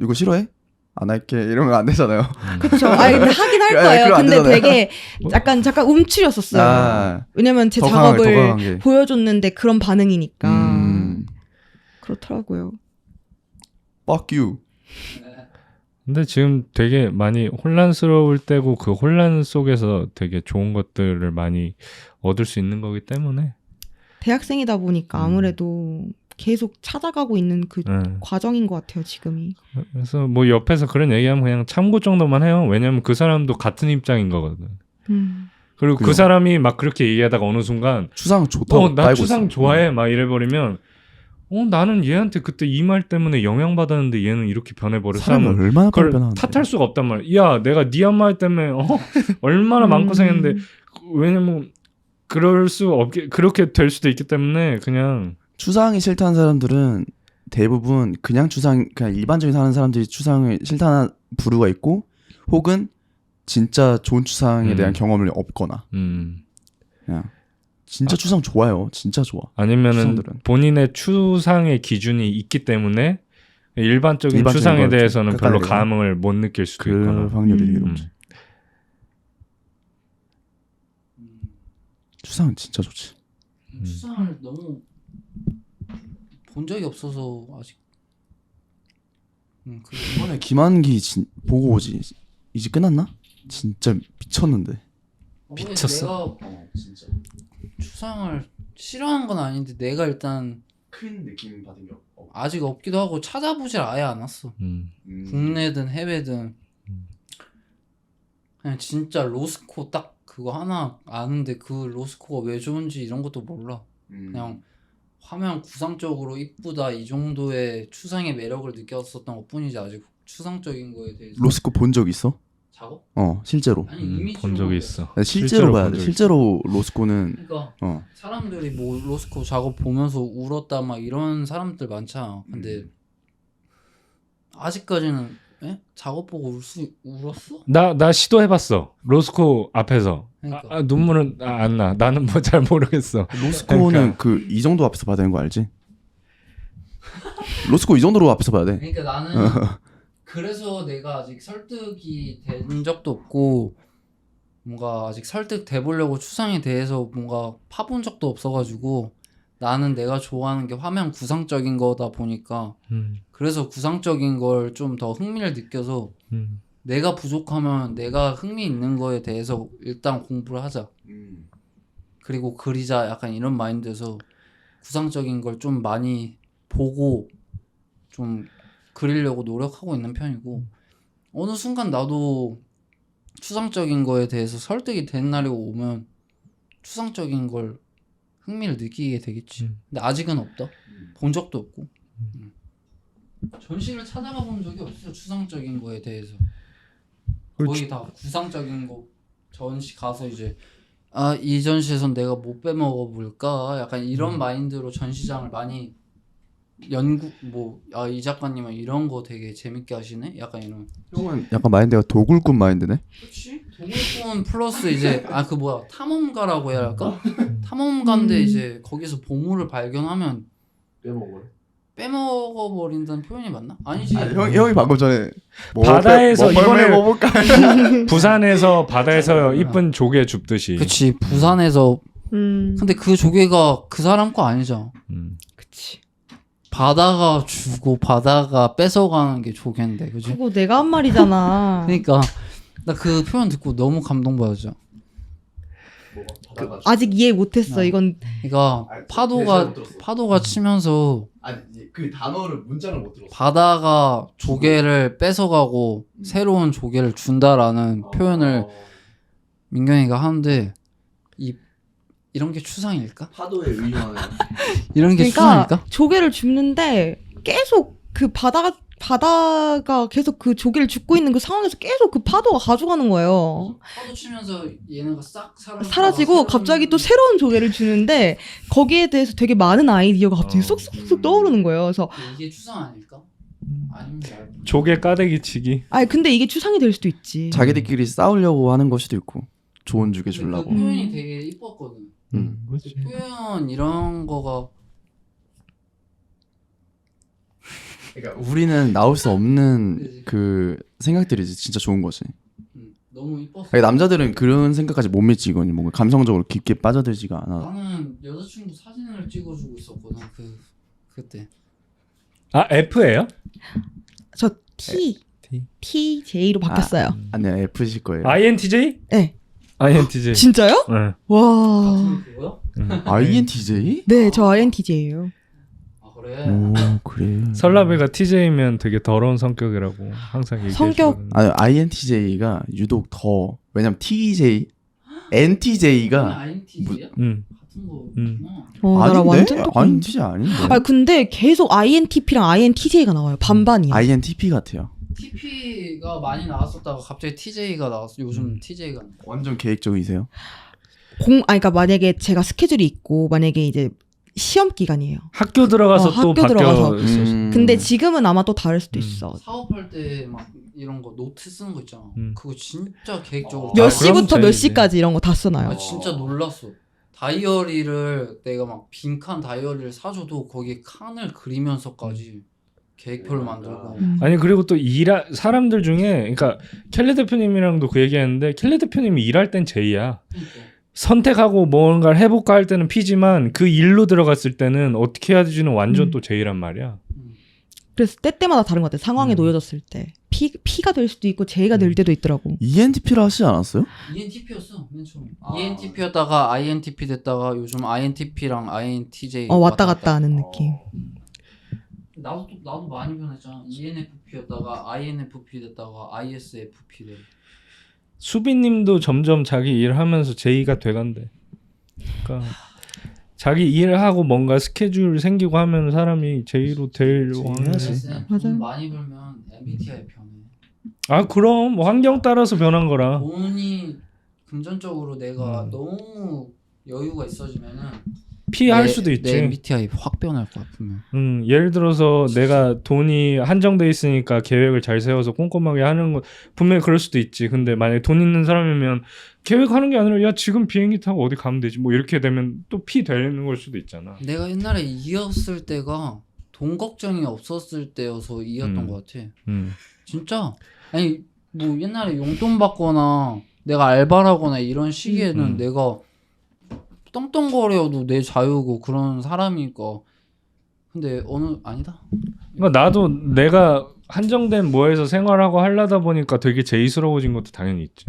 이거 싫어해? 안 할게 이러면 안 되잖아요. 그렇죠. 근데 하긴 할 거예요. 근데 되게 잠깐 움츠렸었어요. 왜냐면 제 작업을 보여줬는데 그런 반응이니까. 그렇더라고요. Fuck you. 근데 지금 되게 많이 혼란스러울 때고 그 혼란 속에서 되게 좋은 것들을 많이 얻을 수 있는 거기 때문에 대학생이다 보니까 아무래도 계속 찾아가고 있는 그 과정인 것 같아요, 지금이. 그래서 뭐 옆에서 그런 얘기하면 그냥 참고 정도만 해요. 왜냐면 그 사람도 같은 입장인 거거든. 그리고 그 사람이 막 그렇게 얘기하다가 어느 순간 추상 좋다고 나 추상 좋아해 막 이래버리면 나는 얘한테 그때 이 말 때문에 영향받았는데 얘는 이렇게 변해버렸어. 사람은 얼마나 그걸 변하는데. 탓할 수가 없단 말이야. 야, 내가 네 한 말 때문에 얼마나 마음고생했는데 왜냐면 그럴 수 없게 그렇게 될 수도 있기 때문에 그냥 추상이 싫다는 사람들은 대부분 그냥 일반적인 사는 사람들이 추상을 싫다는 부류가 있고 혹은 진짜 좋은 추상에 대한 경험을 없거나 그냥 진짜 추상 좋아요. 진짜 좋아. 아니면은 추상들은. 본인의 추상의 기준이 있기 때문에 일반적인 추상에 대해서는 별로 감흥을 못 느낄 수도 있거나. 그 확률이 되게 높지. 추상은 진짜 좋지. 추상을 너무 본 적이 없어서 아직. 이번에 김한기 보고 오지. 이제 끝났나? 진짜 미쳤는데. 미쳤어. 내가 진짜 추상을 싫어하는 건 아닌데 내가 일단 큰 느낌 받은 게 아직 없기도 하고 찾아보질 아예 않았어. 국내든 해외든 그냥 진짜 로스코 딱 그거 하나 아는데 그 로스코가 왜 좋은지 이런 것도 몰라. 그냥 화면 구상적으로 이쁘다 이 정도의 추상의 매력을 느꼈었던 것뿐이지 아직 추상적인 거에 대해서. 로스코 본 적 있어? 작업? 실제로. 아니 이미지로 본 적이 있어. 실제로 봐야 돼. 실제로 로스코는 그러니까 사람들이 뭐 로스코 작업 보면서 울었다 막 이런 사람들 많잖아. 근데 아직까지는 작업 보고 울었어? 나 시도해봤어. 로스코 앞에서. 그러니까. 눈물은 안 나. 나는 뭐 잘 모르겠어. 로스코는 이 정도 앞에서 봐야 되는 거 알지? 로스코 이 정도로 앞에서 봐야 돼. 그러니까 나는 그래서 내가 아직 설득이 된 적도 없고 뭔가 아직 설득돼 보려고 추상에 대해서 뭔가 파본 적도 없어가지고 나는 내가 좋아하는 게 화면 구상적인 거다 보니까 그래서 구상적인 걸 좀 더 흥미를 느껴서 내가 부족하면 내가 흥미 있는 거에 대해서 일단 공부를 하자. 그리고 그리자 약간 이런 마인드에서 구상적인 걸 좀 많이 보고 좀 그리려고 노력하고 있는 편이고 어느 순간 나도 추상적인 거에 대해서 설득이 되는 날이 오면 추상적인 걸 흥미를 느끼게 되겠지. 근데 아직은 없다. 본 적도 없고. 전시를 찾아가 본 적이 없어요. 추상적인 거에 대해서. 거의 다 구상적인 거 전시 가서 이제 이 전시에선 내가 못 빼먹어 볼까 약간 이런 마인드로 전시장을 많이 연구 이 작가님은 이런 거 되게 재밌게 하시네 약간 이런. 형은 약간 마인드가 도굴꾼 마인드네. 그렇지. 도굴꾼 플러스 이제 탐험가라고 해야 할까? 탐험가인데 이제 거기서 보물을 발견하면 빼먹어 버린다는 표현이 맞나? 아니지. 형이 방금 전에 바다에서 이번에 먹어볼까? 부산에서 바다에서 이쁜 조개 줍듯이. 그치. 부산에서 근데 그 조개가 그 사람 거 아니잖아. 그치. 바다가 주고 바다가 뺏어가는 게 조개인데, 그지? 그거 내가 한 말이잖아. 그러니까 나 그 표현 듣고 너무 감동받았죠. 아직 이해 못했어. 이건 그러니까 파도가 치면서 아니 그 단어를 문장을 못 들었어. 바다가 조개를 뺏어가고 새로운 조개를 준다라는 표현을 민경이가 하는데 이런 게 추상일까? 파도에 의존하는. 이런 게 그러니까 추상일까? 조개를 줍는데 계속 그 바다가 계속 그 조개를 줍고 있는 그 상황에서 계속 그 파도가 가져가는 거예요. 파도 치면서 얘네가 싹 사라지고 갑자기 또 새로운 조개를 주는데 거기에 대해서 되게 많은 아이디어가 갑자기 쏙쏙쏙 떠오르는 거예요. 그래서 이게 추상 아닐까? 아니면 조개 까대기 치기. 근데 이게 추상이 될 수도 있지. 자기들끼리 싸우려고 하는 걸 수도 있고 좋은 주게 그 주려고. 표현이 되게 이뻤거든. 그 표현 이런 거가 그러니까 우리는 나올 수 없는 그 생각들이지 진짜 좋은 거지. 너무 이뻤어. 그러니까 남자들은 그런 생각까지 못 미치거니 뭔가 감성적으로 깊게 빠져들지가 않아. 나는 여자친구 사진을 찍어주고 있었거든. 그때. F예요? 저 TJ로 바뀌었어요. 아니야 F실 거예요. INTJ? 네. INTJ. 진짜요? 네. 와. 같은 그거야? INTJ? 네, 저 INTJ예요. 그래. 오 그래. 설라베가 TJ면 되게 더러운 성격이라고 항상 얘기해 성격- 주거든요. 아니 INTJ가 유독 더 왜냐면 TJ, NTJ가 INTJ야? 같은 거. 나랑 아닌데? 완전 똑같은데. INTJ 아닌데. 근데 계속 INTP랑 INTJ가 나와요. 반반이야. INTP 같아요. TP가 많이 나왔었다가 갑자기 TJ가 나왔어. 요즘 TJ가. 완전 계획적이세요. 그러니까 만약에 제가 스케줄이 있고 만약에 이제 시험 기간이에요. 학교 들어가서 또 학교 바뀌어 들어가서. 있었어. 근데 지금은 아마 또 다를 수도 있어. 사업할 때 막 이런 거 노트 쓰는 거 있잖아. 그거 진짜 계획적으로. 몇 그럼 시부터 몇 돼야지. 시까지 이런 거 다 써놔요. 진짜 놀랐어. 다이어리를 내가 막 빈칸 다이어리를 사줘도 거기에 칸을 그리면서까지 계획표를 만들고. 아니 그리고 또 사람들 중에 그러니까 켈레 대표님이랑도 그 얘기했는데 켈레 대표님이 일할 땐 J야. 그러니까. 선택하고 뭔가를 해볼까 할 때는 P지만 그 일로 들어갔을 때는 어떻게 해야 되지는 완전 또 J란 말이야. 그래서 때때마다 다른 것 같아요. 상황에 놓여졌을 때. P가 될 수도 있고 J가 될 때도 있더라고. ENTP라 하시지 않았어요? ENTP였어 맨 처음에. ENTP였다가 INTP 됐다가 요즘 INTP랑 INTJ 왔다 갔다 하는 느낌. 나도 많이 변했잖아. ENFP였다가 INFP 됐다가 ISFP 돼. 수빈님도 점점 자기 일하면서 J가 돼간대. 그러니까 자기 일하고 뭔가 스케줄 생기고 하면 사람이 J로 되려고 하지. 맞아요. 돈 많이 벌면 MBTI 변해. 아 그럼 뭐 환경 따라서 변한 거라. 돈이 금전적으로 내가 너무 여유가 있어지면은 P 할 수도 있지. 내 MBTI 확 변할 거야 분명. 예를 들어서 내가 돈이 한정돼 있으니까 계획을 잘 세워서 꼼꼼하게 하는 거 분명히 그럴 수도 있지. 근데 만약에 돈 있는 사람이면 계획하는 게 아니라 야 지금 비행기 타고 어디 가면 되지 뭐 이렇게 되면 또 P 되는 걸 수도 있잖아. 내가 옛날에 이었을 때가 돈 걱정이 없었을 때여서 이겼던 것 같아. 음. 진짜 아니 뭐 옛날에 용돈 받거나 내가 알바를 하거나 이런 시기에는 내가 떵떵거려도 내 자유고 그런 사람이니까. 근데 아니다. 그러니까 나도 내가 한정된 뭐에서 생활하고 하려다 보니까 되게 제이스러워진 것도 당연히 있지.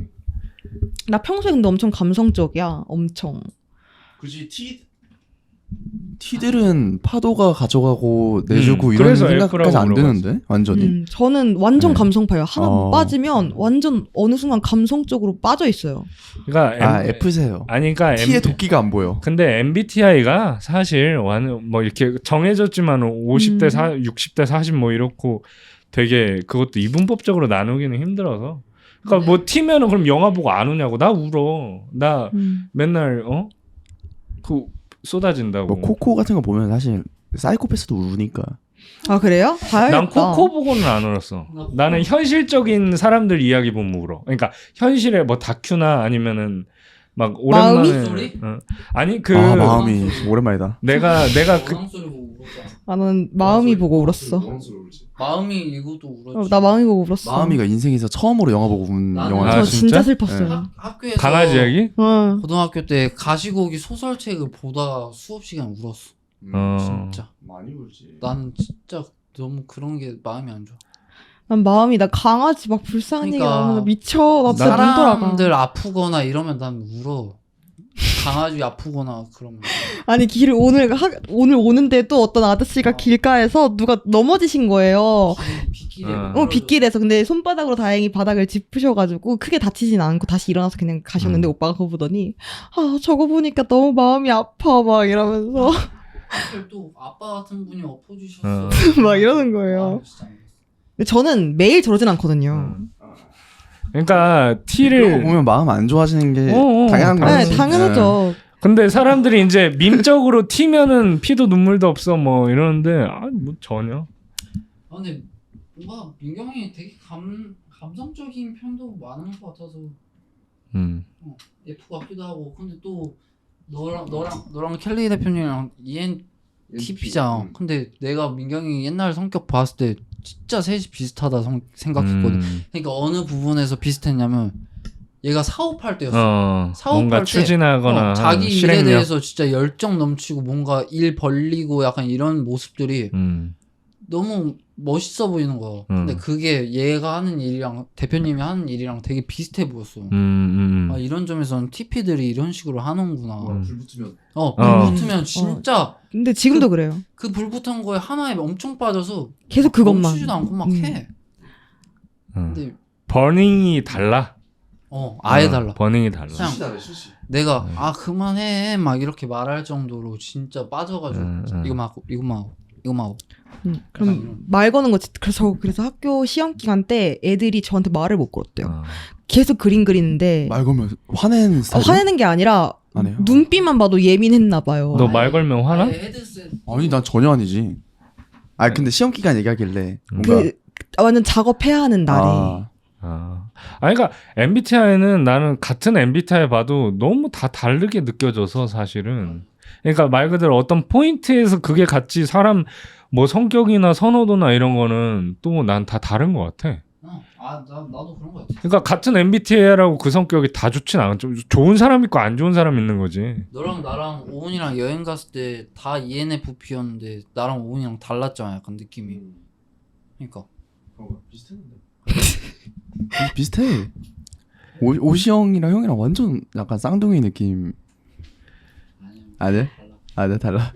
나 평소에 근데 엄청 감성적이야. 엄청. 굳이 티들은 파도가 가져가고 내주고 이런 그래서 생각까지 안 F라고 드는데 완전히. 저는 완전 네. 감성파예요. 하나 어. 빠지면 완전 어느 순간 감성적으로 빠져 있어요. 그러니까 F세요. 아니 그러니까 T의 도끼가 안 보여. 근데 MBTI가 사실 뭐 이렇게 정해졌지만 50대 60대 40 뭐 이렇고 되게 그것도 이분법적으로 나누기는 힘들어서. 그러니까 뭐 T면은 그럼 영화 보고 안 우냐고. 나 울어. 나 맨날 그 쏟아진다고. 뭐 코코 같은 거 보면 사실 사이코패스도 우니까. 아 그래요? 봐야겠다. 난 코코 보고는 안 울었어. 나는 현실적인 사람들 이야기 보면 울어. 그러니까 현실에 뭐 다큐나 아니면은 막 오랜만에 마음이 소리? 아니 그 마음이 오랜만이다. 내가 그 원앙 소리 보고 울었잖아. 나는 마음이 보고 울었어. 마음이 이거도 울었지. 나 마음이 보고 울었어. 마음이가 인생에서 처음으로 영화 보고 운 나는- 영화. 저 아, 진짜 진짜? 슬펐어요. 학교에서 강아지 이야기? 응. 고등학교 때 가시고기 소설책을 보다가 수업 시간 울었어. 진짜. 많이 울지. 나는 진짜 너무 그런 게 마음이 안 좋아. 난 마음이 나 강아지 막 불쌍한 얘기 그러니까 나오면 미쳐. 나 진짜 눈 돌아가. 사람들 아프거나 이러면 난 울어. 강아지 아프거나 그러면. 아니 길을 오늘 오는데도 어떤 아저씨가 길가에서 누가 넘어지신 거예요. 빗길에. 빗길에서. 근데 손바닥으로 다행히 바닥을 짚으셔가지고 크게 다치진 않고 다시 일어나서 그냥 가셨는데 오빠가 그거 보더니 아 저거 보니까 너무 마음이 아파 막 이러면서 하필 또 아빠 같은 분이 엎어주셨어. 막 이러는 거예요. 아, 진짜. 근데 저는 매일 저러진 않거든요. 그러니까 그런 거 T를 보면 마음 안 좋아지는 게 어, 당연한 어, 거지. 네, 당연하죠. 근데 사람들이 이제 밈적으로 T면은 피도 눈물도 없어 뭐 이러는데 뭐 전혀. 아, 근데 뭔가 민경이 되게 감성적인 편도 많은 것 같아서 F 같기도 하고. 근데 또 너랑 켈리 대표님이랑 ENTP잖아. 근데 내가 민경이 옛날 성격 봤을 때 진짜 셋이 비슷하다 생각했거든. 그러니까 어느 부분에서 비슷했냐면 얘가 사업할 때였어. 사업할 뭔가 때, 추진하거나 자기 일에 실행력. 대해서 진짜 열정 넘치고 뭔가 일 벌리고 약간 이런 모습들이 너무 멋있어 보이는 거야. 근데 그게 얘가 하는 일이랑 대표님이 하는 일이랑 되게 비슷해 보였어. 아, 이런 점에서는 TP들이 이런 식으로 하는구나. 불 붙으면. 불 붙으면 진짜 근데 지금도 그래요. 그 불 붙은 거에 하나에 엄청 빠져서 계속 그것만. 멈추지도 않고 막 해. 근데 버닝이 달라. 아예 달라. 버닝이 달라. 그냥 내가 그만해 막 이렇게 말할 정도로 진짜 빠져가지고 이거만 하고. 그럼 말 거는 거 그래서 학교 시험 기간 때 애들이 저한테 말을 못 걸었대요. 계속 그림 그리는데 말 걸면 화내는 스타일. 화내는 게 아니라 안 해요? 눈빛만 봐도 예민했나 봐요. 너 말 걸면 화나? 아예 헤드셋. 아니 난 전혀 아니지. 근데 시험 기간 얘기하길래 뭔가 완전 작업해야 하는 날에 그러니까 MBTI는 나는 같은 MBTI 봐도 너무 다 다르게 느껴져서 사실은. 그러니까 말 그대로 어떤 포인트에서 그게 같이 사람 뭐 성격이나 선호도나 이런 거는 또 난 다 다른 것 같아. 나도 그런 거 같아. 그러니까 같은 MBTI라고 그 성격이 다 좋진 않죠. 좋은 사람 있고 안 좋은 사람 있는 거지. 너랑 나랑 오은이랑 여행 갔을 때 다 ENFP였는데 나랑 오은이랑 달랐잖아, 약간 느낌이. 그러니까 비슷했는데. 비슷해. 오시 형이랑 형이랑 완전 약간 쌍둥이 느낌. 아니야? 달라. 요즘은 달라.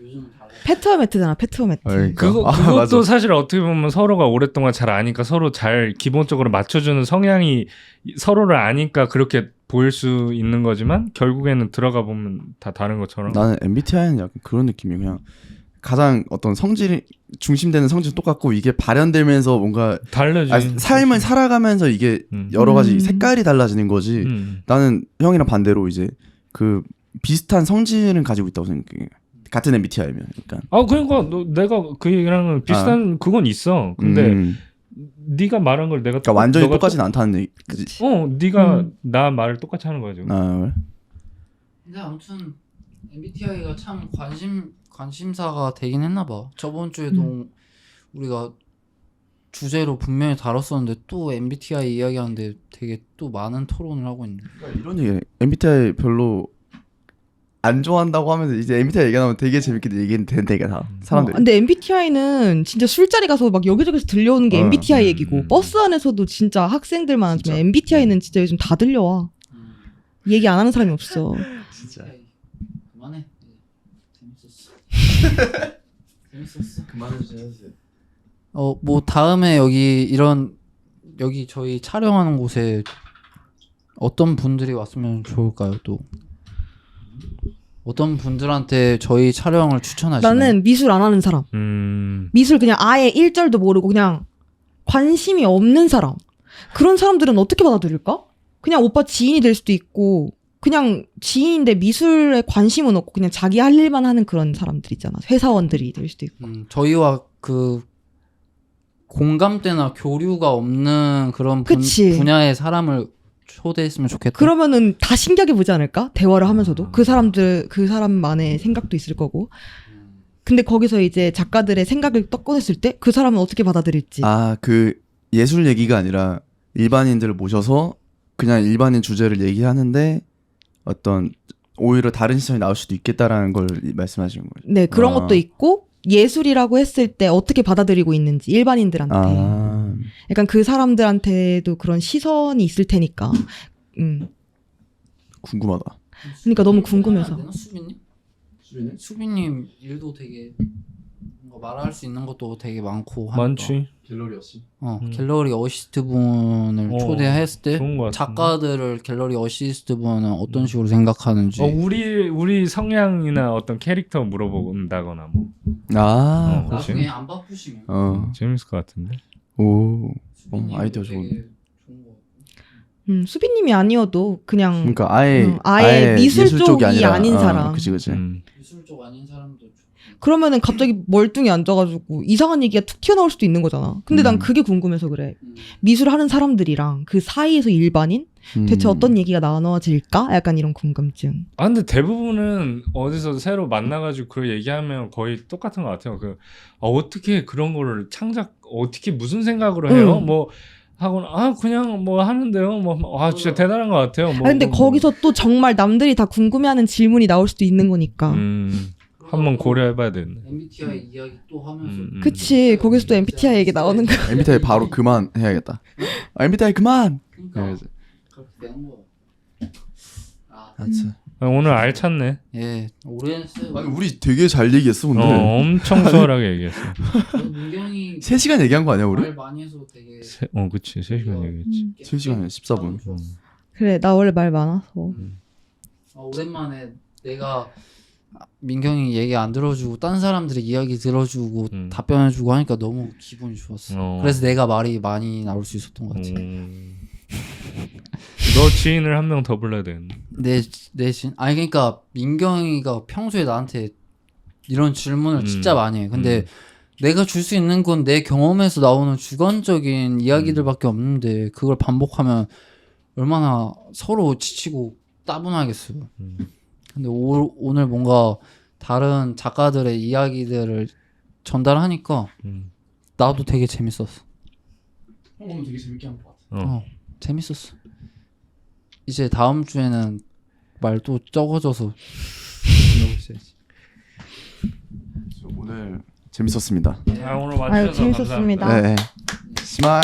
페트어매트잖아. 페트어매트. 그러니까. 그것도 맞아. 사실 어떻게 보면 서로가 오랫동안 잘 아니까 서로 잘 기본적으로 맞춰주는 성향이 서로를 아니까 그렇게 보일 수 있는 거지만 결국에는 들어가 보면 다 다른 것처럼. 나는 MBTI는 약간 그런 느낌이야. 그냥 가장 어떤 성질 중심되는 성질 똑같고 이게 발현되면서 뭔가 다르지. 삶을 살아가면서 이게 여러 가지 색깔이 달라지는 거지. 나는 형이랑 반대로 이제 그 비슷한 성질은 가지고 있다고 생각해. 같은 MBTI면 그러니까. 그러니까 내가 그 얘기랑은 비슷한 그건 있어. 근데 네가 말한 걸 내가 그러니까 완전히 똑같진 않다는 얘기지. 네가 나 말을 똑같이 하는 거야 지금. 그래? 근데 아무튼 MBTI가 참 관심사가 되긴 했나 봐. 저번 주에도 우리가 주제로 분명히 다뤘었는데 또 MBTI 이야기하는데 되게 또 많은 토론을 하고 있네. 그러니까 이런 얘기 MBTI 별로 안 좋아한다고 하면서 이제 MBTI 얘기하면 되게 재밌게 얘기는 되는데 이게 다 사람들이. 근데 MBTI는 진짜 술자리 가서 막 여기저기서 들려오는 게 MBTI 얘기고 버스 안에서도 진짜 학생들만 하지만 진짜. MBTI는 진짜 요즘 다 들려와. 얘기 안 하는 사람이 없어. 진짜. 그만해. 재밌었어. 재밌었어. 그만해주세요. 뭐 다음에 여기 저희 촬영하는 곳에 어떤 분들이 왔으면 좋을까요? 또 어떤 분들한테 저희 촬영을 추천하시나요? 나는 미술 안 하는 사람. 미술 그냥 아예 1절도 모르고 그냥 관심이 없는 사람. 그런 사람들은 어떻게 받아들일까? 그냥 오빠 지인이 될 수도 있고 그냥 지인인데 미술에 관심은 없고 그냥 자기 할 일만 하는 그런 사람들 있잖아. 회사원들이 될 수도 있고. 저희와 그 공감대나 교류가 없는 그런 그치. 분야의 사람을 초대했으면 좋겠다. 그러면은 다 신기하게 보지 않을까? 대화를 하면서도. 그 사람만의 생각도 있을 거고. 근데 거기서 이제 작가들의 생각을 꺼냈을 때 그 사람은 어떻게 받아들일지. 그 예술 얘기가 아니라 일반인들을 모셔서 그냥 일반인 주제를 얘기하는데 어떤 오히려 다른 시선이 나올 수도 있겠다라는 걸 말씀하시는 거죠. 네, 그런 것도 있고 예술이라고 했을 때 어떻게 받아들이고 있는지 일반인들한테. 약간 그 사람들한테도 그런 시선이 있을 테니까. 궁금하다. 그러니까 너무 궁금해서. 수빈님 일도 되게 뭔가 말할 수 있는 것도 되게 많고 하니까. 많지. 갤러리 어시. 갤러리 어시스트 분을 초대했을 때 좋은 것 같은데. 작가들을 갤러리 어시스트 분은 어떤 식으로 생각하는지. 우리 성향이나 어떤 캐릭터 물어본다거나 뭐 그렇지. 나중에 안 바쁘시면. 재밌을 것 같은데. 오. 수빈님 아이디어 되게 좋은데. 좋은 것 같고. 수빈님이 아니어도 그냥 그러니까 아예 미술 쪽이 아니라, 아닌 사람. 그치. 미술 쪽 아닌 사람도 좋고. 그러면은 갑자기 멀뚱히 앉아가지고 이상한 얘기가 툭 튀어나올 수도 있는 거잖아. 근데 난 그게 궁금해서 그래. 미술 하는 사람들이랑 그 사이에서 일반인? 대체 어떤 얘기가 나눠질까? 약간 이런 궁금증. 근데 대부분은 어디서 새로 만나가지고 그 얘기하면 거의 똑같은 것 같아요. 어떻게 그런 거를 어떻게 무슨 생각으로 해요? 뭐 하고는 그냥 뭐 하는데요. 진짜 대단한 것 같아요. 근데 거기서 또 정말 남들이 다 궁금해하는 질문이 나올 수도 있는 거니까. 한번 고려해봐야 되겠네. MBTI 이야기 또 하면서. 그치. 거기서 또 MBTI 얘기 나오는 거. MBTI 바로 그만 해야겠다. MBTI 그만. 그러니까 그렇게 되는 거야. 오늘 알찼네. 예, 오랜 스. 아니 우리 되게 잘 얘기했어 근데. 엄청 수월하게 얘기했어. 민경이 3시간 얘기한 거 아니야 우리? 말 많이 해서 되게. 그치. 3시간 얘기했지. 3시간에 14분. 그래, 나 원래 말 많아서. 오랜만에 내가 민경이 얘기 안 들어주고 딴 사람들의 이야기 들어주고 답변해주고 하니까 너무 기분이 좋았어. 그래서 내가 말이 많이 나올 수 있었던 것 같아. 너 지인을 한 명 더 불러야 되겠네. 내 지인? 아니 그러니까 민경이가 평소에 나한테 이런 질문을 진짜 많이 해. 근데 내가 줄 수 있는 건 내 경험에서 나오는 주관적인 이야기들밖에 없는데 그걸 반복하면 얼마나 서로 지치고 따분하겠어요. 근데 오늘 뭔가 다른 작가들의 이야기들을 전달하니까 나도 되게 재밌었어. 오늘 되게 재밌게 한 것 같아. 재밌었어. 이제 다음 주에는 말도 적어져서 있어야지. 오늘 재밌었습니다. 오늘 와주셔서 재밌었습니다. 감사합니다. 네. 스마일.